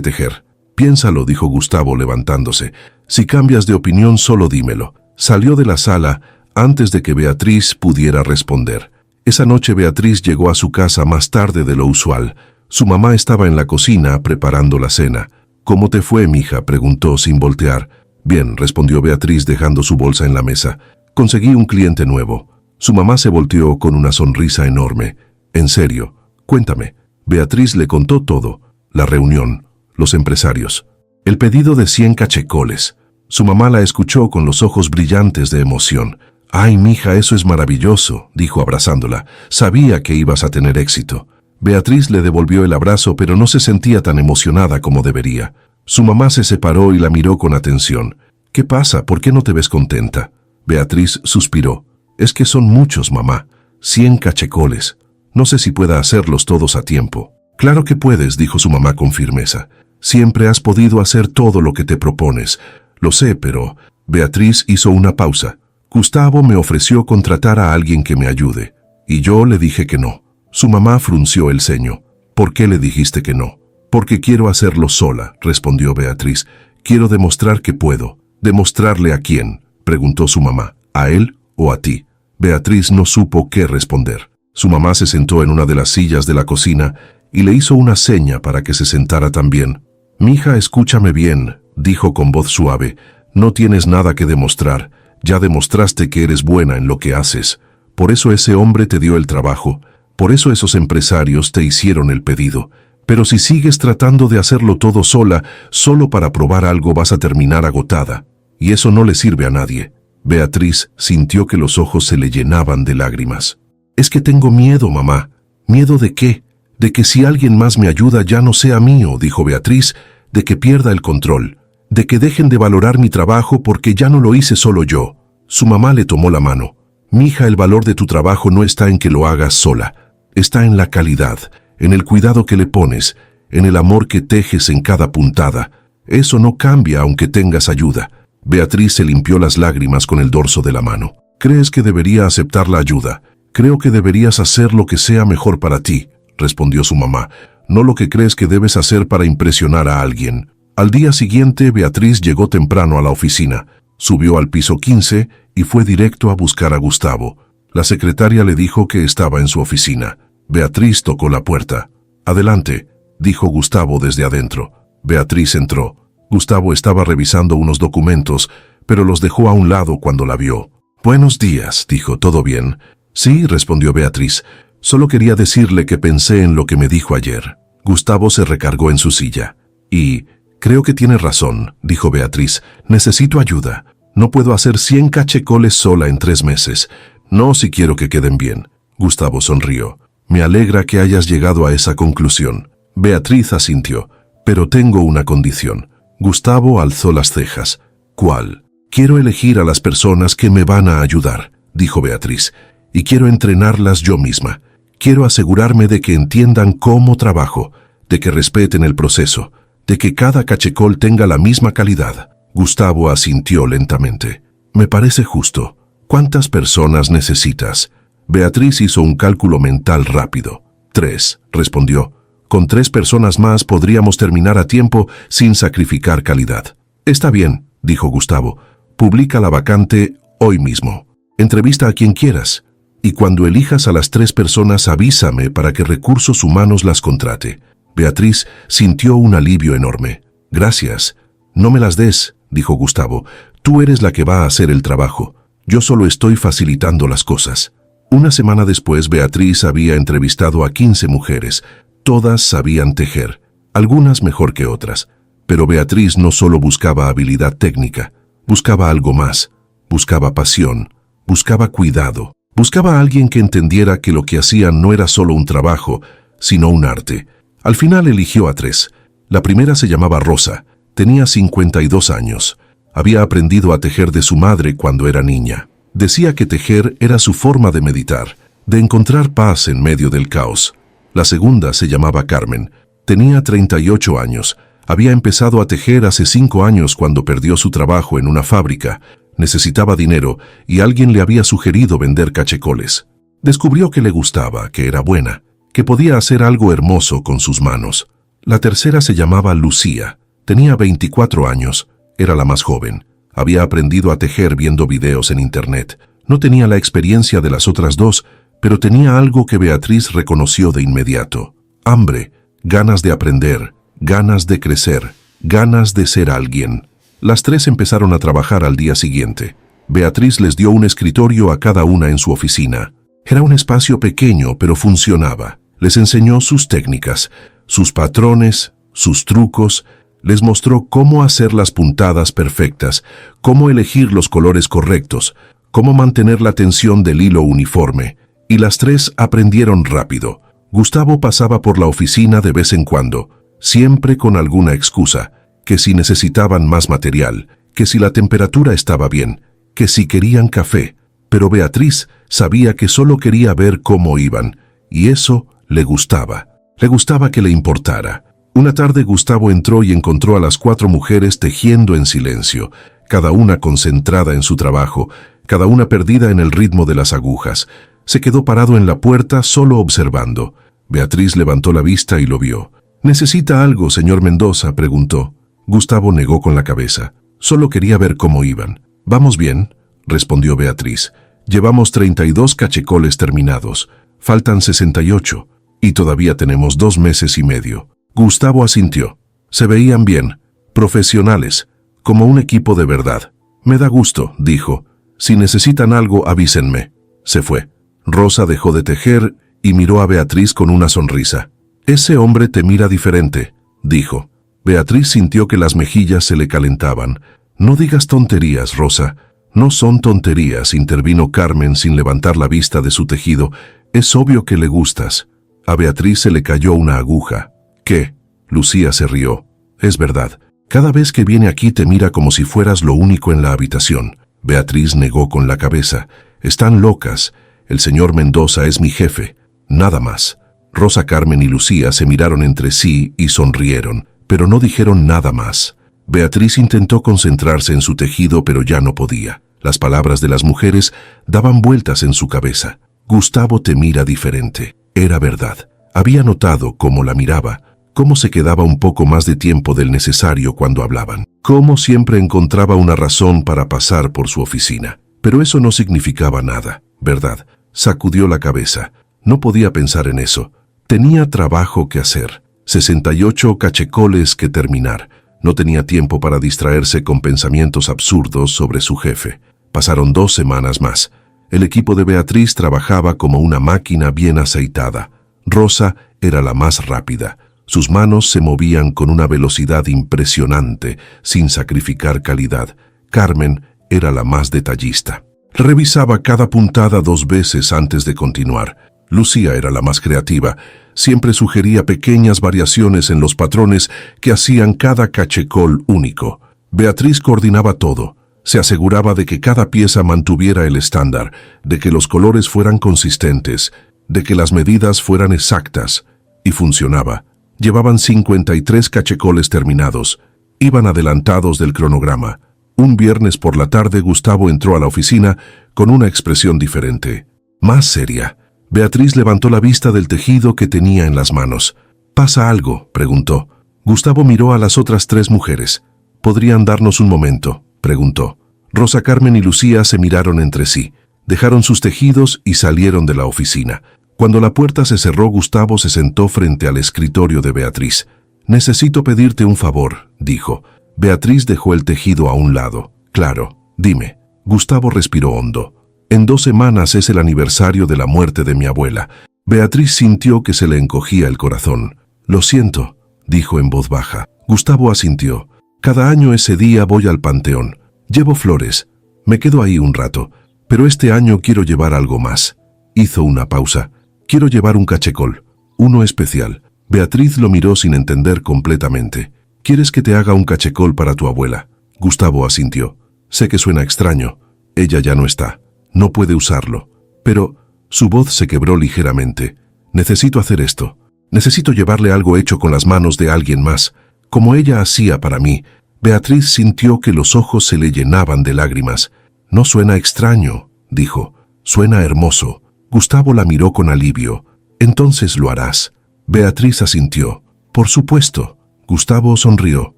tejer. «Piénsalo», dijo Gustavo levantándose. «Si cambias de opinión, solo dímelo». Salió de la sala antes de que Beatriz pudiera responder. Esa noche Beatriz llegó a su casa más tarde de lo usual. Su mamá estaba en la cocina preparando la cena. «¿Cómo te fue, mija?», preguntó sin voltear. «Bien», respondió Beatriz dejando su bolsa en la mesa. «Conseguí un cliente nuevo». Su mamá se volteó con una sonrisa enorme. «¿En serio? Cuéntame». Beatriz le contó todo. La reunión, los empresarios, el pedido de 100 cachecoles. Su mamá la escuchó con los ojos brillantes de emoción. «Ay, mija, eso es maravilloso», dijo abrazándola. «Sabía que ibas a tener éxito». Beatriz le devolvió el abrazo, pero no se sentía tan emocionada como debería. Su mamá se separó y la miró con atención. «¿Qué pasa? ¿Por qué no te ves contenta?» Beatriz suspiró. «Es que son muchos, mamá. 100 cachecoles. No sé si pueda hacerlos todos a tiempo». «Claro que puedes», dijo su mamá con firmeza. «Siempre has podido hacer todo lo que te propones. Lo sé, pero...» Beatriz hizo una pausa. «Gustavo me ofreció contratar a alguien que me ayude, y yo le dije que no». Su mamá frunció el ceño. «¿Por qué le dijiste que no?» «Porque quiero hacerlo sola», respondió Beatriz. «Quiero demostrar que puedo». «¿Demostrarle a quién?», preguntó su mamá. «¿A él o a ti?». Beatriz no supo qué responder. Su mamá se sentó en una de las sillas de la cocina y le hizo una seña para que se sentara también. «Mija, escúchame bien», dijo con voz suave. «No tienes nada que demostrar. Ya demostraste que eres buena en lo que haces. Por eso ese hombre te dio el trabajo. Por eso esos empresarios te hicieron el pedido. Pero si sigues tratando de hacerlo todo sola, solo para probar algo vas a terminar agotada. Y eso no le sirve a nadie». Beatriz sintió que los ojos se le llenaban de lágrimas. «Es que tengo miedo, mamá». «¿Miedo de qué?». «De que si alguien más me ayuda ya no sea mío», dijo Beatriz, «de que pierda el control, de que dejen de valorar mi trabajo porque ya no lo hice solo yo». Su mamá le tomó la mano. «Mija, el valor de tu trabajo no está en que lo hagas sola. Está en la calidad, en el cuidado que le pones, en el amor que tejes en cada puntada. Eso no cambia aunque tengas ayuda». Beatriz se limpió las lágrimas con el dorso de la mano. «¿Crees que debería aceptar la ayuda? Creo que deberías hacer lo que sea mejor para ti», respondió su mamá. «No lo que crees que debes hacer para impresionar a alguien». Al día siguiente, Beatriz llegó temprano a la oficina. Subió al piso 15 y fue directo a buscar a Gustavo. La secretaria le dijo que estaba en su oficina. Beatriz tocó la puerta. «Adelante», dijo Gustavo desde adentro. Beatriz entró. Gustavo estaba revisando unos documentos, pero los dejó a un lado cuando la vio. «Buenos días», dijo. «¿Todo bien?» «Sí», respondió Beatriz. «Solo quería decirle que pensé en lo que me dijo ayer». Gustavo se recargó en su silla. «Y creo que tiene razón», dijo Beatriz. «Necesito ayuda. No puedo hacer 100 cachecoles sola en 3 meses. No si quiero que queden bien». Gustavo sonrió. Me alegra que hayas llegado a esa conclusión. Beatriz asintió. Pero tengo una condición. Gustavo alzó las cejas. ¿Cuál? Quiero elegir a las personas que me van a ayudar, dijo Beatriz, y quiero entrenarlas yo misma. Quiero asegurarme de que entiendan cómo trabajo, de que respeten el proceso, de que cada cachecol tenga la misma calidad. Gustavo asintió lentamente. Me parece justo. ¿Cuántas personas necesitas? Beatriz hizo un cálculo mental rápido. 3, respondió. Con 3 personas más podríamos terminar a tiempo sin sacrificar calidad. Está bien, dijo Gustavo. Publica la vacante hoy mismo. Entrevista a quien quieras. Y cuando elijas a las 3 personas avísame para que Recursos Humanos las contrate. Beatriz sintió un alivio enorme. Gracias. No me las des, dijo Gustavo. Tú eres la que va a hacer el trabajo. Yo solo estoy facilitando las cosas. Una semana después, Beatriz había entrevistado a 15 mujeres. Todas sabían tejer, algunas mejor que otras. Pero Beatriz no solo buscaba habilidad técnica, buscaba algo más. Buscaba pasión, buscaba cuidado, buscaba a alguien que entendiera que lo que hacían no era solo un trabajo, sino un arte. Al final eligió a 3. La primera se llamaba Rosa, tenía 52 años. Había aprendido a tejer de su madre cuando era niña. Decía que tejer era su forma de meditar, de encontrar paz en medio del caos. La segunda se llamaba Carmen. Tenía 38 años. Había empezado a tejer hace 5 años cuando perdió su trabajo en una fábrica. Necesitaba dinero y alguien le había sugerido vender cachecoles. Descubrió que le gustaba, que era buena, que podía hacer algo hermoso con sus manos. La tercera se llamaba Lucía. Tenía 24 años. Era la más joven. Había aprendido a tejer viendo videos en internet. No tenía la experiencia de las otras 2, pero tenía algo que Beatriz reconoció de inmediato. Hambre, ganas de aprender, ganas de crecer, ganas de ser alguien. Las 3 empezaron a trabajar al día siguiente. Beatriz les dio un escritorio a cada una en su oficina. Era un espacio pequeño, pero funcionaba. Les enseñó sus técnicas, sus patrones, sus trucos. Les mostró cómo hacer las puntadas perfectas, cómo elegir los colores correctos, cómo mantener la tensión del hilo uniforme. Y las 3 aprendieron rápido. Gustavo pasaba por la oficina de vez en cuando, siempre con alguna excusa, que si necesitaban más material, que si la temperatura estaba bien, que si querían café. Pero Beatriz sabía que solo quería ver cómo iban, y eso le gustaba. Le gustaba que le importara. Una tarde Gustavo entró y encontró a las 4 mujeres tejiendo en silencio, cada una concentrada en su trabajo, cada una perdida en el ritmo de las agujas. Se quedó parado en la puerta solo observando. Beatriz levantó la vista y lo vio. ¿Necesita algo, señor Mendoza?, preguntó. Gustavo negó con la cabeza. Solo quería ver cómo iban. Vamos bien, respondió Beatriz. Llevamos 32 cachecoles terminados. Faltan 68, y todavía tenemos 2 meses y medio. Gustavo asintió. Se veían bien, profesionales, como un equipo de verdad. Me da gusto, dijo. Si necesitan algo, avísenme. Se fue. Rosa dejó de tejer y miró a Beatriz con una sonrisa. Ese hombre te mira diferente, dijo. Beatriz sintió que las mejillas se le calentaban. No digas tonterías, Rosa. No son tonterías, intervino Carmen sin levantar la vista de su tejido. Es obvio que le gustas. A Beatriz se le cayó una aguja. ¿Qué? Lucía se rió. Es verdad. Cada vez que viene aquí te mira como si fueras lo único en la habitación. Beatriz negó con la cabeza. Están locas. El señor Mendoza es mi jefe. Nada más. Rosa, Carmen y Lucía se miraron entre sí y sonrieron, pero no dijeron nada más. Beatriz intentó concentrarse en su tejido, pero ya no podía. Las palabras de las mujeres daban vueltas en su cabeza. Gustavo te mira diferente. Era verdad. Había notado cómo la miraba, cómo se quedaba un poco más de tiempo del necesario cuando hablaban, cómo siempre encontraba una razón para pasar por su oficina. Pero eso no significaba nada, ¿verdad? Sacudió la cabeza. No podía pensar en eso. Tenía trabajo que hacer, 68 cachecoles que terminar. No tenía tiempo para distraerse con pensamientos absurdos sobre su jefe. Pasaron 2 semanas más. El equipo de Beatriz trabajaba como una máquina bien aceitada. Rosa era la más rápida. Sus manos se movían con una velocidad impresionante, sin sacrificar calidad. Carmen era la más detallista. Revisaba cada puntada 2 veces antes de continuar. Lucía era la más creativa. Siempre sugería pequeñas variaciones en los patrones que hacían cada cachecol único. Beatriz coordinaba todo. Se aseguraba de que cada pieza mantuviera el estándar, de que los colores fueran consistentes, de que las medidas fueran exactas. Y funcionaba. Llevaban 53 cachecoles terminados. Iban adelantados del cronograma. Un viernes por la tarde Gustavo entró a la oficina con una expresión diferente, más seria. Beatriz levantó la vista del tejido que tenía en las manos. «¿Pasa algo?», preguntó. Gustavo miró a las otras 3 mujeres. «¿Podrían darnos un momento?», preguntó. Rosa Carmen y Lucía se miraron entre sí. Dejaron sus tejidos y salieron de la oficina. Cuando la puerta se cerró, Gustavo se sentó frente al escritorio de Beatriz. «Necesito pedirte un favor», dijo. Beatriz dejó el tejido a un lado. «Claro, dime». Gustavo respiró hondo. «En 2 semanas es el aniversario de la muerte de mi abuela». Beatriz sintió que se le encogía el corazón. «Lo siento», dijo en voz baja. Gustavo asintió. «Cada año ese día voy al panteón. Llevo flores. Me quedo ahí un rato. Pero este año quiero llevar algo más». Hizo una pausa. «Quiero llevar un cachecol. Uno especial». Beatriz lo miró sin entender completamente. «¿Quieres que te haga un cachecol para tu abuela?». Gustavo asintió. «Sé que suena extraño. Ella ya no está. No puede usarlo. Pero…» Su voz se quebró ligeramente. «Necesito hacer esto. Necesito llevarle algo hecho con las manos de alguien más, como ella hacía para mí». Beatriz sintió que los ojos se le llenaban de lágrimas. «No suena extraño», dijo. «Suena hermoso». Gustavo la miró con alivio. «Entonces lo harás». Beatriz asintió. «Por supuesto». Gustavo sonrió.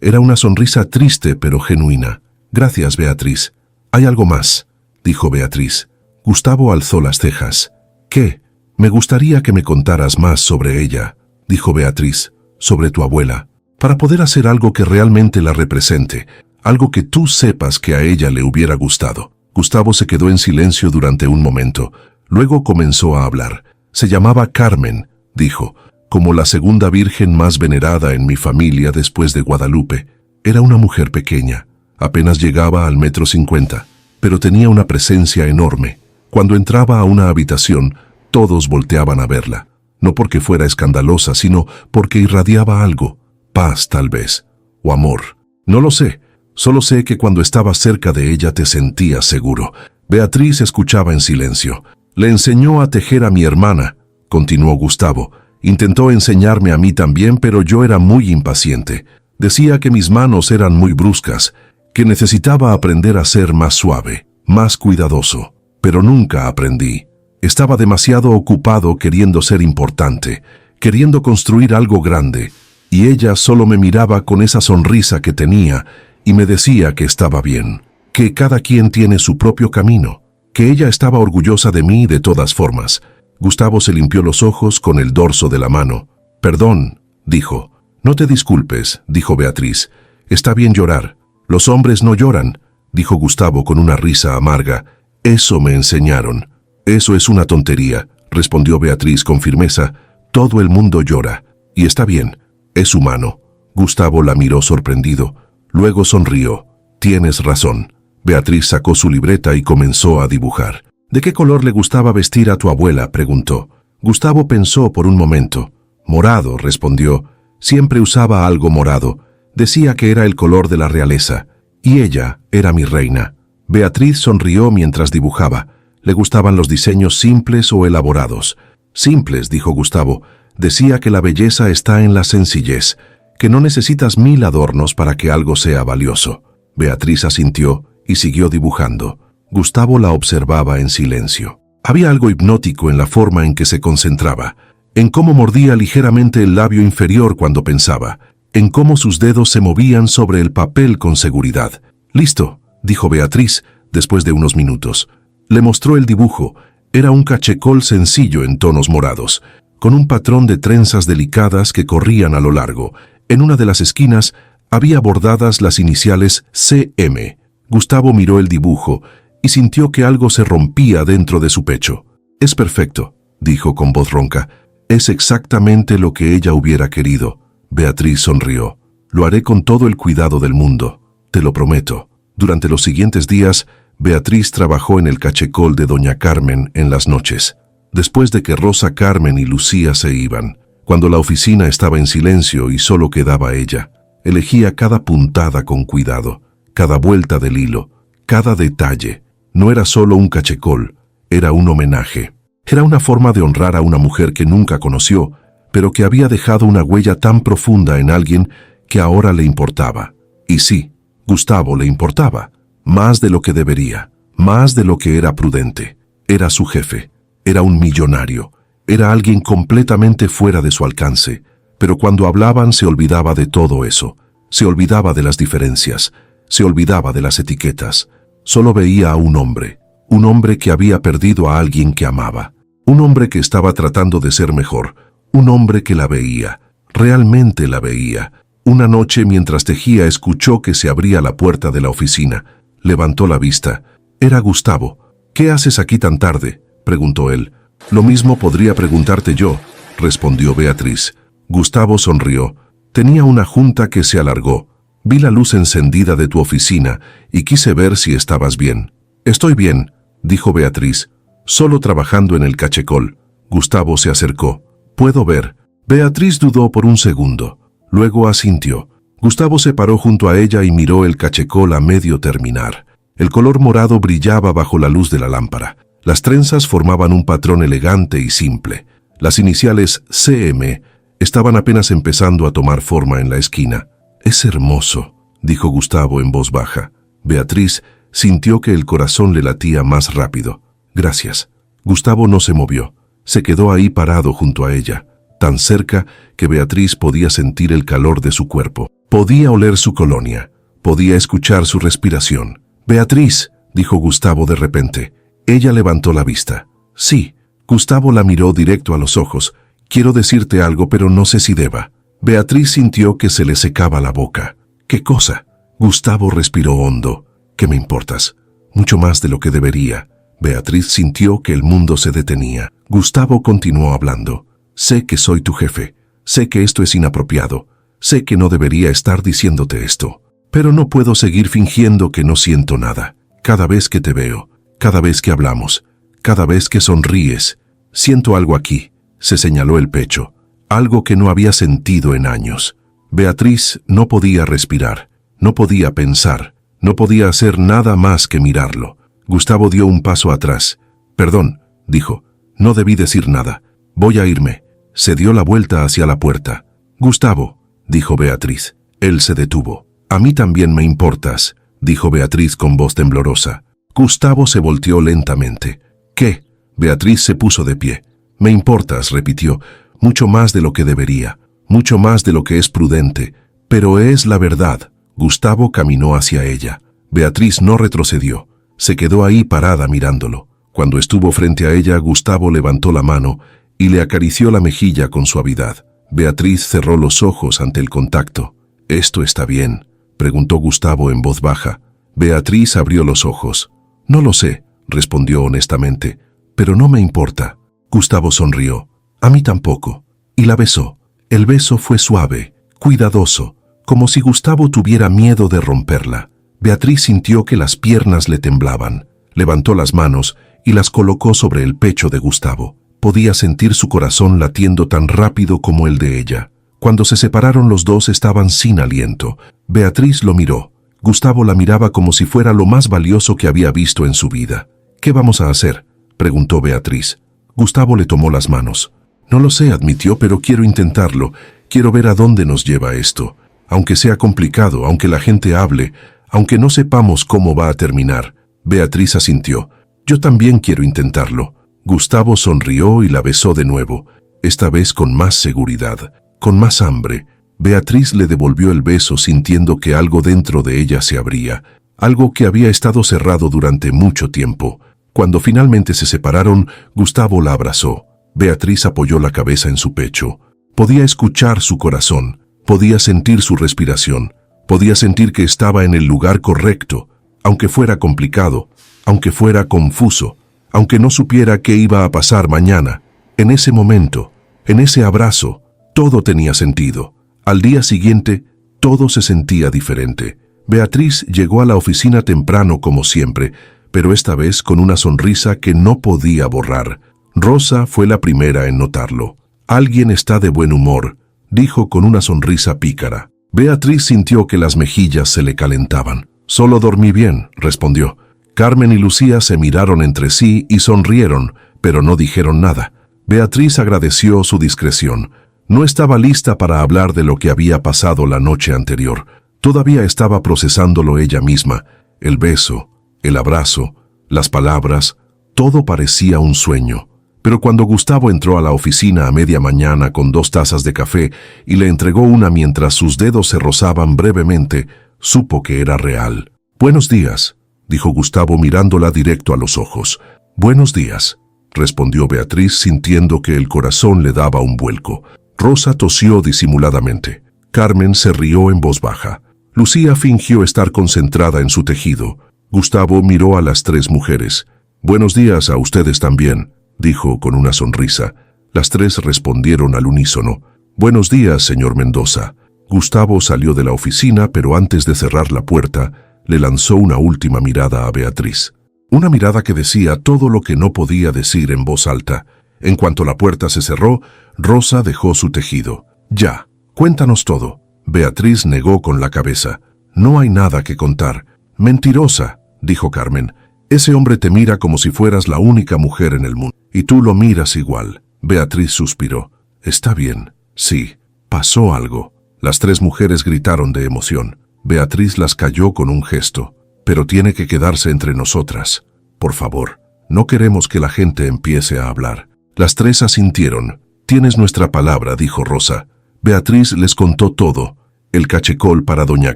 Era una sonrisa triste pero genuina. «Gracias, Beatriz». «Hay algo más», dijo Beatriz. Gustavo alzó las cejas. «¿Qué?». «Me gustaría que me contaras más sobre ella», dijo Beatriz. «Sobre tu abuela. Para poder hacer algo que realmente la represente. Algo que tú sepas que a ella le hubiera gustado». Gustavo se quedó en silencio durante un momento. Luego comenzó a hablar. «Se llamaba Carmen», dijo. «Como la segunda virgen más venerada en mi familia después de Guadalupe. Era una mujer pequeña. Apenas llegaba al 1,50 m, pero tenía una presencia enorme. Cuando entraba a una habitación, todos volteaban a verla. No porque fuera escandalosa, sino porque irradiaba algo. Paz, tal vez. O amor. No lo sé. Solo sé que cuando estabas cerca de ella te sentías seguro». Beatriz escuchaba en silencio. «Le enseñó a tejer a mi hermana», continuó Gustavo. «Intentó enseñarme a mí también, pero yo era muy impaciente. Decía que mis manos eran muy bruscas, que necesitaba aprender a ser más suave, más cuidadoso. Pero nunca aprendí. Estaba demasiado ocupado queriendo ser importante, queriendo construir algo grande, y ella solo me miraba con esa sonrisa que tenía y me decía que estaba bien, que cada quien tiene su propio camino, que ella estaba orgullosa de mí de todas formas». Gustavo se limpió los ojos con el dorso de la mano. «Perdón», dijo. «No te disculpes», dijo Beatriz. «Está bien llorar. Los hombres no lloran», dijo Gustavo con una risa amarga. «Eso me enseñaron». «Eso es una tontería», respondió Beatriz con firmeza. «Todo el mundo llora. Y está bien. Es humano». Gustavo la miró sorprendido. Luego sonrió. «Tienes razón». Beatriz sacó su libreta y comenzó a dibujar. «¿De qué color le gustaba vestir a tu abuela?», preguntó. Gustavo pensó por un momento. «Morado», respondió. «Siempre usaba algo morado. Decía que era el color de la realeza. Y ella era mi reina». Beatriz sonrió mientras dibujaba. Le gustaban los diseños simples o elaborados. «Simples», dijo Gustavo. «Decía que la belleza está en la sencillez, que no necesitas 1000 adornos para que algo sea valioso». Beatriz asintió y siguió dibujando. Gustavo la observaba en silencio. Había algo hipnótico en la forma en que se concentraba, en cómo mordía ligeramente el labio inferior cuando pensaba, en cómo sus dedos se movían sobre el papel con seguridad. «Listo», dijo Beatriz, después de unos minutos. Le mostró el dibujo. Era un cachecol sencillo en tonos morados, con un patrón de trenzas delicadas que corrían a lo largo. En una de las esquinas había bordadas las iniciales CM. Gustavo miró el dibujo y sintió que algo se rompía dentro de su pecho. «Es perfecto», dijo con voz ronca. «Es exactamente lo que ella hubiera querido». Beatriz sonrió. «Lo haré con todo el cuidado del mundo, te lo prometo». Durante los siguientes días, Beatriz trabajó en el cachecol de doña Carmen en las noches. Después de que Rosa, Carmen y Lucía se iban, cuando la oficina estaba en silencio y solo quedaba ella, elegía cada puntada con cuidado, cada vuelta del hilo, cada detalle. No era solo un cachecol, era un homenaje. Era una forma de honrar a una mujer que nunca conoció, pero que había dejado una huella tan profunda en alguien que ahora le importaba. Y sí, Gustavo le importaba, más de lo que debería, más de lo que era prudente. Era su jefe, era un millonario, era alguien completamente fuera de su alcance, pero cuando hablaban se olvidaba de todo eso, se olvidaba de las diferencias, se olvidaba de las etiquetas. Solo veía a un hombre que había perdido a alguien que amaba, un hombre que estaba tratando de ser mejor, un hombre que la veía, realmente la veía. Una noche mientras tejía escuchó que se abría la puerta de la oficina. Levantó la vista. Era Gustavo. «¿Qué haces aquí tan tarde?», preguntó él. «Lo mismo podría preguntarte yo», respondió Beatriz. Gustavo sonrió. «Tenía una junta que se alargó. Vi la luz encendida de tu oficina y quise ver si estabas bien». «Estoy bien», dijo Beatriz, «solo trabajando en el cachecol». Gustavo se acercó. «¿Puedo ver?». Beatriz dudó por un segundo. Luego asintió. Gustavo se paró junto a ella y miró el cachecol a medio terminar. El color morado brillaba bajo la luz de la lámpara. Las trenzas formaban un patrón elegante y simple. Las iniciales CM estaban apenas empezando a tomar forma en la esquina. «Es hermoso», dijo Gustavo en voz baja. Beatriz sintió que el corazón le latía más rápido. «Gracias». Gustavo no se movió. Se quedó ahí parado junto a ella, tan cerca que Beatriz podía sentir el calor de su cuerpo. Podía oler su colonia. Podía escuchar su respiración. «Beatriz», dijo Gustavo de repente. Ella levantó la vista. «Sí». Gustavo la miró directo a los ojos. «Quiero decirte algo, pero no sé si deba». Beatriz sintió que se le secaba la boca. «¿Qué cosa?». Gustavo respiró hondo. «¿Qué me importas?». «Mucho más de lo que debería». Beatriz sintió que el mundo se detenía. Gustavo continuó hablando. «Sé que soy tu jefe. Sé que esto es inapropiado. Sé que no debería estar diciéndote esto. Pero no puedo seguir fingiendo que no siento nada. Cada vez que te veo, cada vez que hablamos, cada vez que sonríes, siento algo aquí». Se señaló el pecho. Algo que no había sentido en años. Beatriz no podía respirar, no podía pensar, no podía hacer nada más que mirarlo. Gustavo dio un paso atrás. «Perdón», dijo, «no debí decir nada. Voy a irme». Se dio la vuelta hacia la puerta. «Gustavo», dijo Beatriz. Él se detuvo. «A mí también me importas», dijo Beatriz con voz temblorosa. Gustavo se volteó lentamente. «¿Qué?». Beatriz se puso de pie. «Me importas», repitió, «mucho más de lo que debería, mucho más de lo que es prudente, pero es la verdad». Gustavo caminó hacia ella. Beatriz no retrocedió. Se quedó ahí parada mirándolo. Cuando estuvo frente a ella, Gustavo levantó la mano y le acarició la mejilla con suavidad. Beatriz cerró los ojos ante el contacto. «¿Esto está bien?», preguntó Gustavo en voz baja. Beatriz abrió los ojos. «No lo sé», respondió honestamente, «pero no me importa». Gustavo sonrió. «A mí tampoco». Y la besó. El beso fue suave, cuidadoso, como si Gustavo tuviera miedo de romperla. Beatriz sintió que las piernas le temblaban. Levantó las manos y las colocó sobre el pecho de Gustavo. Podía sentir su corazón latiendo tan rápido como el de ella. Cuando se separaron los dos estaban sin aliento. Beatriz lo miró. Gustavo la miraba como si fuera lo más valioso que había visto en su vida. «¿Qué vamos a hacer?», preguntó Beatriz. Gustavo le tomó las manos. «No lo sé», admitió, «pero quiero intentarlo. Quiero ver a dónde nos lleva esto. Aunque sea complicado, aunque la gente hable, aunque no sepamos cómo va a terminar». Beatriz asintió. «Yo también quiero intentarlo». Gustavo sonrió y la besó de nuevo, esta vez con más seguridad, con más hambre. Beatriz le devolvió el beso sintiendo que algo dentro de ella se abría, algo que había estado cerrado durante mucho tiempo. Cuando finalmente se separaron, Gustavo la abrazó. Beatriz apoyó la cabeza en su pecho. Podía escuchar su corazón, podía sentir su respiración, podía sentir que estaba en el lugar correcto, aunque fuera complicado, aunque fuera confuso, aunque no supiera qué iba a pasar mañana. En ese momento, en ese abrazo, todo tenía sentido. Al día siguiente, todo se sentía diferente. Beatriz llegó a la oficina temprano como siempre, pero esta vez con una sonrisa que no podía borrar. Rosa fue la primera en notarlo. Alguien está de buen humor, dijo con una sonrisa pícara. Beatriz sintió que las mejillas se le calentaban. Solo dormí bien, respondió. Carmen y Lucía se miraron entre sí y sonrieron, pero no dijeron nada. Beatriz agradeció su discreción. No estaba lista para hablar de lo que había pasado la noche anterior. Todavía estaba procesándolo ella misma. El beso, el abrazo, las palabras, todo parecía un sueño. Pero cuando Gustavo entró a la oficina a media mañana con 2 tazas de café y le entregó una mientras sus dedos se rozaban brevemente, supo que era real. «Buenos días», dijo Gustavo mirándola directo a los ojos. «Buenos días», respondió Beatriz sintiendo que el corazón le daba un vuelco. Rosa tosió disimuladamente. Carmen se rió en voz baja. Lucía fingió estar concentrada en su tejido. Gustavo miró a las 3 mujeres. «Buenos días a ustedes también», dijo con una sonrisa. Las 3 respondieron al unísono. «Buenos días, señor Mendoza». Gustavo salió de la oficina, pero antes de cerrar la puerta, le lanzó una última mirada a Beatriz. Una mirada que decía todo lo que no podía decir en voz alta. En cuanto la puerta se cerró, Rosa dejó su tejido. «Ya, cuéntanos todo». Beatriz negó con la cabeza. «No hay nada que contar». «Mentirosa», dijo Carmen. «Ese hombre te mira como si fueras la única mujer en el mundo. Y tú lo miras igual». Beatriz suspiró. «Está bien. Sí, pasó algo». Las 3 mujeres gritaron de emoción. Beatriz las calló con un gesto. «Pero tiene que quedarse entre nosotras. Por favor, no queremos que la gente empiece a hablar». Las 3 asintieron. «Tienes nuestra palabra», dijo Rosa. Beatriz les contó todo. El cachecol para doña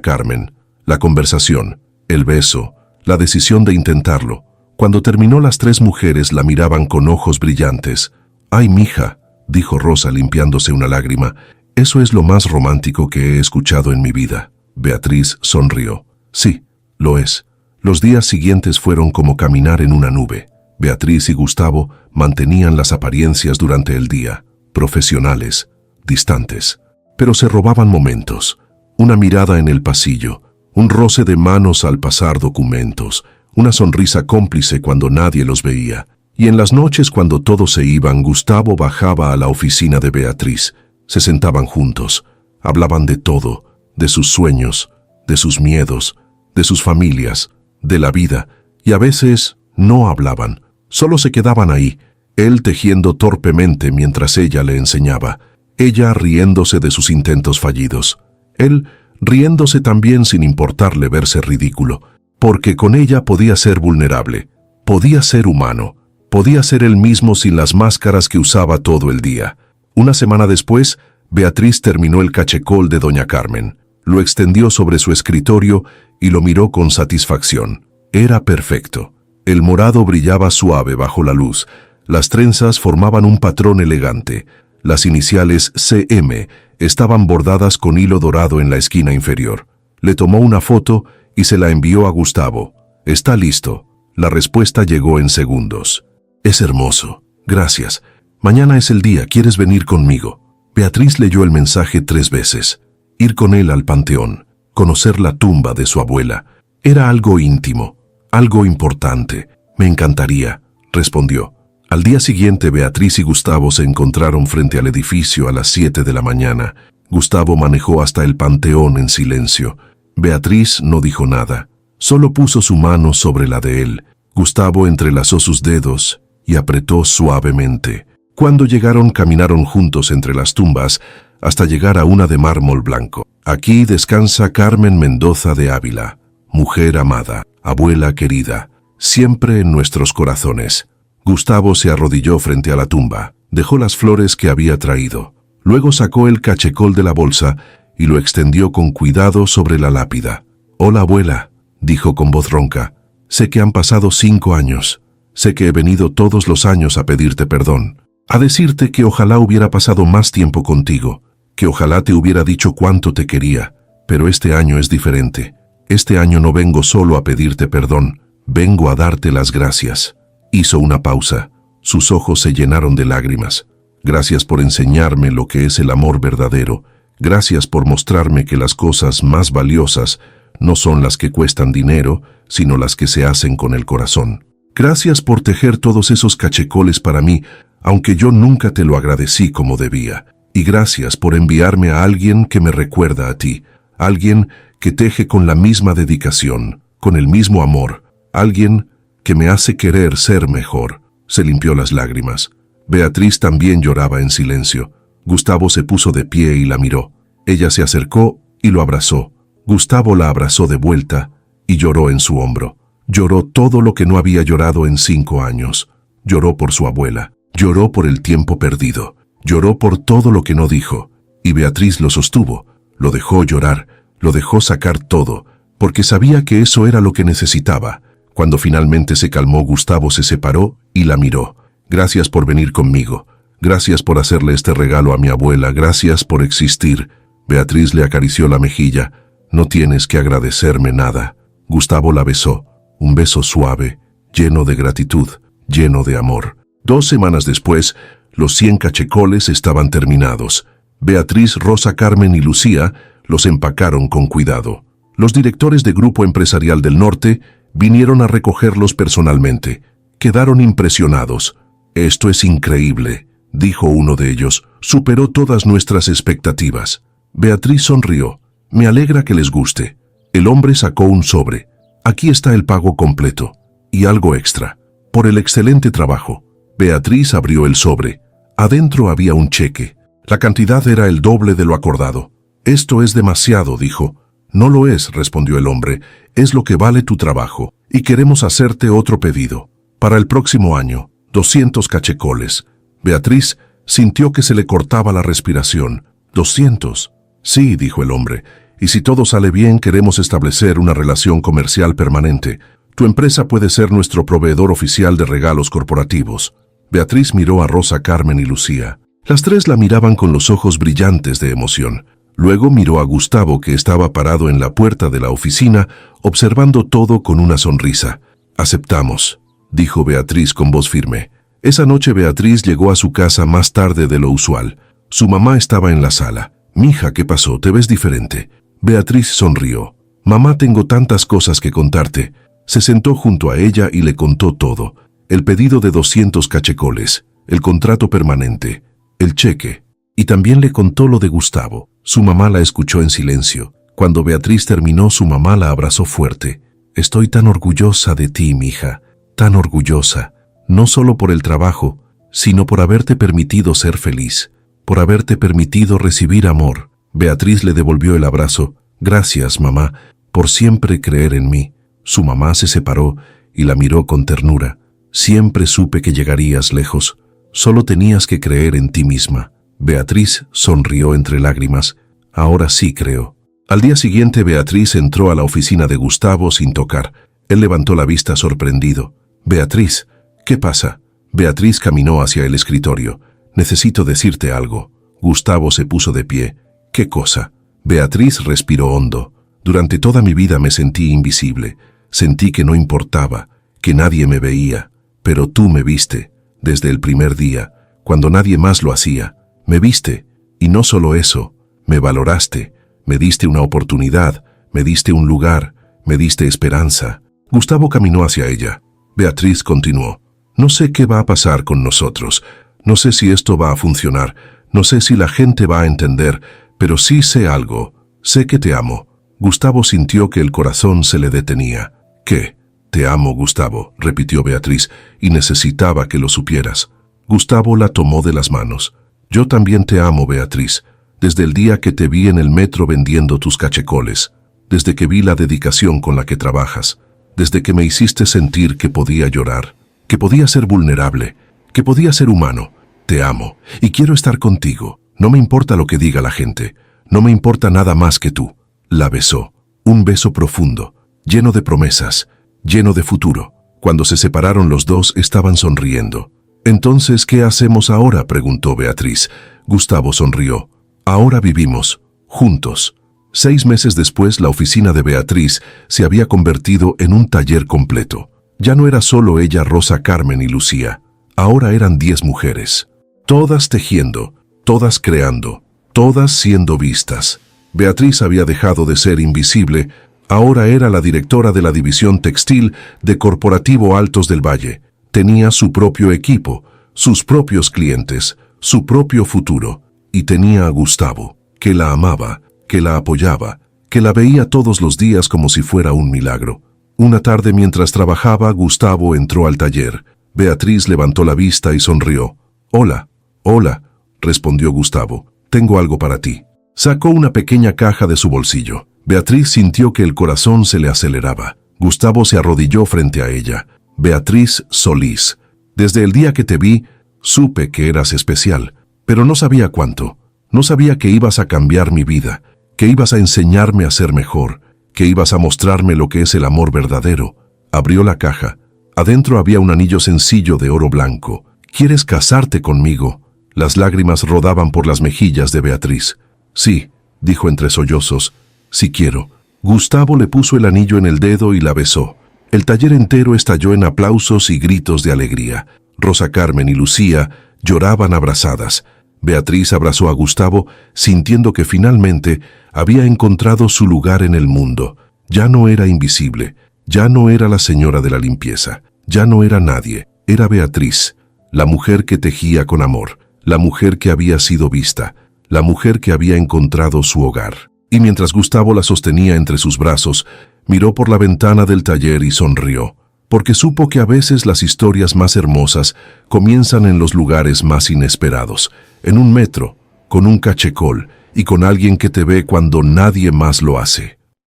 Carmen, la conversación, el beso, la decisión de intentarlo. Cuando terminó, las 3 mujeres la miraban con ojos brillantes. «Ay, mija», dijo Rosa limpiándose una lágrima, «eso es lo más romántico que he escuchado en mi vida». Beatriz sonrió. «Sí, lo es». Los días siguientes fueron como caminar en una nube. Beatriz y Gustavo mantenían las apariencias durante el día, profesionales, distantes, pero se robaban momentos. Una mirada en el pasillo, un roce de manos al pasar documentos, una sonrisa cómplice cuando nadie los veía. Y en las noches, cuando todos se iban, Gustavo bajaba a la oficina de Beatriz. Se sentaban juntos, hablaban de todo, de sus sueños, de sus miedos, de sus familias, de la vida, y a veces no hablaban, solo se quedaban ahí, él tejiendo torpemente mientras ella le enseñaba, ella riéndose de sus intentos fallidos, él riéndose también sin importarle verse ridículo, porque con ella podía ser vulnerable, podía ser humano, podía ser él mismo sin las máscaras que usaba todo el día. Una semana después, Beatriz terminó el cachecol de doña Carmen, lo extendió sobre su escritorio y lo miró con satisfacción. Era perfecto. El morado brillaba suave bajo la luz, las trenzas formaban un patrón elegante, las iniciales CM estaban bordadas con hilo dorado en la esquina inferior. Le tomó una foto y se la envió a Gustavo. «Está listo». La respuesta llegó en segundos. «Es hermoso. Gracias. Mañana es el día. ¿Quieres venir conmigo?» Beatriz leyó el mensaje 3 veces. Ir con él al panteón, conocer la tumba de su abuela. Era algo íntimo, algo importante. «Me encantaría», respondió. Al día siguiente, Beatriz y Gustavo se encontraron frente al edificio a las 7 de la mañana. Gustavo manejó hasta el panteón en silencio. Beatriz no dijo nada, solo puso su mano sobre la de él. Gustavo entrelazó sus dedos y apretó suavemente. Cuando llegaron, caminaron juntos entre las tumbas hasta llegar a una de mármol blanco. «Aquí descansa Carmen Mendoza de Ávila, mujer amada, abuela querida, siempre en nuestros corazones». Gustavo se arrodilló frente a la tumba, dejó las flores que había traído. Luego sacó el cachecol de la bolsa y lo extendió con cuidado sobre la lápida. «Hola, abuela», dijo con voz ronca. «Sé que han pasado 5 años. Sé que he venido todos los años a pedirte perdón, a decirte que ojalá hubiera pasado más tiempo contigo, que ojalá te hubiera dicho cuánto te quería, pero este año es diferente. Este año no vengo solo a pedirte perdón, vengo a darte las gracias». Hizo una pausa. Sus ojos se llenaron de lágrimas. «Gracias por enseñarme lo que es el amor verdadero. Gracias por mostrarme que las cosas más valiosas no son las que cuestan dinero, sino las que se hacen con el corazón. Gracias por tejer todos esos cachecoles para mí, aunque yo nunca te lo agradecí como debía. Y gracias por enviarme a alguien que me recuerda a ti, alguien que teje con la misma dedicación, con el mismo amor, alguien que me hace querer ser mejor. Se limpió las lágrimas. Beatriz también lloraba en silencio. Gustavo se puso de pie y la miró. Ella se acercó y lo abrazó. Gustavo la abrazó de vuelta y lloró en su hombro. Lloró todo lo que no había llorado en 5 años. Lloró por su abuela. Lloró por el tiempo perdido. Lloró por todo lo que no dijo. Y Beatriz lo sostuvo. Lo dejó llorar. Lo dejó sacar todo, porque sabía que eso era lo que necesitaba. Cuando finalmente se calmó, Gustavo se separó y la miró. Gracias por venir conmigo. Gracias por hacerle este regalo a mi abuela. Gracias por existir. Beatriz le acarició la mejilla. No tienes que agradecerme nada. Gustavo la besó. Un beso suave, lleno de gratitud, lleno de amor. 2 semanas después, los 100 cachecoles estaban terminados. Beatriz, Rosa, Carmen y Lucía los empacaron con cuidado. Los directores de Grupo Empresarial del Norte vinieron a recogerlos personalmente. Quedaron impresionados. «Esto es increíble», dijo uno de ellos. «Superó todas nuestras expectativas». Beatriz sonrió. «Me alegra que les guste». El hombre sacó un sobre. «Aquí está el pago completo. Y algo extra. Por el excelente trabajo». Beatriz abrió el sobre. Adentro había un cheque. La cantidad era el doble de lo acordado. «Esto es demasiado», dijo. «No lo es», respondió el hombre. «Es lo que vale tu trabajo. Y queremos hacerte otro pedido. Para el próximo año, 200 cachecoles». Beatriz sintió que se le cortaba la respiración. «¿200? Sí», dijo el hombre. «Y si todo sale bien, queremos establecer una relación comercial permanente. Tu empresa puede ser nuestro proveedor oficial de regalos corporativos». Beatriz miró a Rosa, Carmen y Lucía. Las 3 la miraban con los ojos brillantes de emoción. Luego miró a Gustavo, que estaba parado en la puerta de la oficina, observando todo con una sonrisa. «Aceptamos», dijo Beatriz con voz firme. Esa noche Beatriz llegó a su casa más tarde de lo usual. Su mamá estaba en la sala. «Mija, ¿qué pasó? Te ves diferente». Beatriz sonrió. «Mamá, tengo tantas cosas que contarte». Se sentó junto a ella y le contó todo. El pedido de 200 cachecoles, el contrato permanente, el cheque. Y también le contó lo de Gustavo. Su mamá la escuchó en silencio. Cuando Beatriz terminó, su mamá la abrazó fuerte. «Estoy tan orgullosa de ti, mija, tan orgullosa, no solo por el trabajo, sino por haberte permitido ser feliz, por haberte permitido recibir amor». Beatriz le devolvió el abrazo. «Gracias, mamá, por siempre creer en mí». Su mamá se separó y la miró con ternura. «Siempre supe que llegarías lejos. Solo tenías que creer en ti misma». Beatriz sonrió entre lágrimas. «Ahora sí creo». Al día siguiente, Beatriz entró a la oficina de Gustavo sin tocar. Él levantó la vista sorprendido. «Beatriz, ¿qué pasa?» Beatriz caminó hacia el escritorio. «Necesito decirte algo». Gustavo se puso de pie. «¿Qué cosa?» Beatriz respiró hondo. «Durante toda mi vida me sentí invisible. Sentí que no importaba, que nadie me veía. Pero tú me viste, desde el primer día, cuando nadie más lo hacía. Me viste, y no solo eso, me valoraste, me diste una oportunidad, me diste un lugar, me diste esperanza». Gustavo caminó hacia ella. Beatriz continuó. «No sé qué va a pasar con nosotros. No sé si esto va a funcionar. No sé si la gente va a entender, pero sí sé algo. Sé que te amo». Gustavo sintió que el corazón se le detenía. «¿Qué?» «Te amo, Gustavo», repitió Beatriz, «y necesitaba que lo supieras». Gustavo la tomó de las manos. «Yo también te amo, Beatriz, desde el día que te vi en el metro vendiendo tus cachecoles, desde que vi la dedicación con la que trabajas, desde que me hiciste sentir que podía llorar, que podía ser vulnerable, que podía ser humano. Te amo y quiero estar contigo. No me importa lo que diga la gente, no me importa nada más que tú». La besó, un beso profundo, lleno de promesas, lleno de futuro. Cuando se separaron, los dos estaban sonriendo. «Entonces, ¿qué hacemos ahora?», preguntó Beatriz. Gustavo sonrió. «Ahora vivimos, juntos». 6 meses después, la oficina de Beatriz se había convertido en un taller completo. Ya no era solo ella, Rosa, Carmen y Lucía. Ahora eran 10 mujeres. Todas tejiendo, todas creando, todas siendo vistas. Beatriz había dejado de ser invisible. Ahora era la directora de la división textil de Corporativo Altos del Valle. Tenía su propio equipo, sus propios clientes, su propio futuro. Y tenía a Gustavo, que la amaba, que la apoyaba, que la veía todos los días como si fuera un milagro. Una tarde mientras trabajaba, Gustavo entró al taller. Beatriz levantó la vista y sonrió. «Hola, hola», respondió Gustavo. «Tengo algo para ti». Sacó una pequeña caja de su bolsillo. Beatriz sintió que el corazón se le aceleraba. Gustavo se arrodilló frente a ella. «Beatriz Solís, desde el día que te vi, supe que eras especial, pero no sabía cuánto. No sabía que ibas a cambiar mi vida, que ibas a enseñarme a ser mejor, que ibas a mostrarme lo que es el amor verdadero». Abrió la caja. Adentro había un anillo sencillo de oro blanco. «¿Quieres casarte conmigo?». Las lágrimas rodaban por las mejillas de Beatriz. «Sí», dijo entre sollozos, «sí quiero». Gustavo le puso el anillo en el dedo y la besó. El taller entero estalló en aplausos y gritos de alegría. Rosa Carmen y Lucía lloraban abrazadas. Beatriz abrazó a Gustavo, sintiendo que finalmente había encontrado su lugar en el mundo. Ya no era invisible, ya no era la señora de la limpieza, ya no era nadie, era Beatriz, la mujer que tejía con amor, la mujer que había sido vista, la mujer que había encontrado su hogar. Y mientras Gustavo la sostenía entre sus brazos, miró por la ventana del taller y sonrió, porque supo que a veces las historias más hermosas comienzan en los lugares más inesperados, en un metro, con un cachecol y con alguien que te ve cuando nadie más lo hace.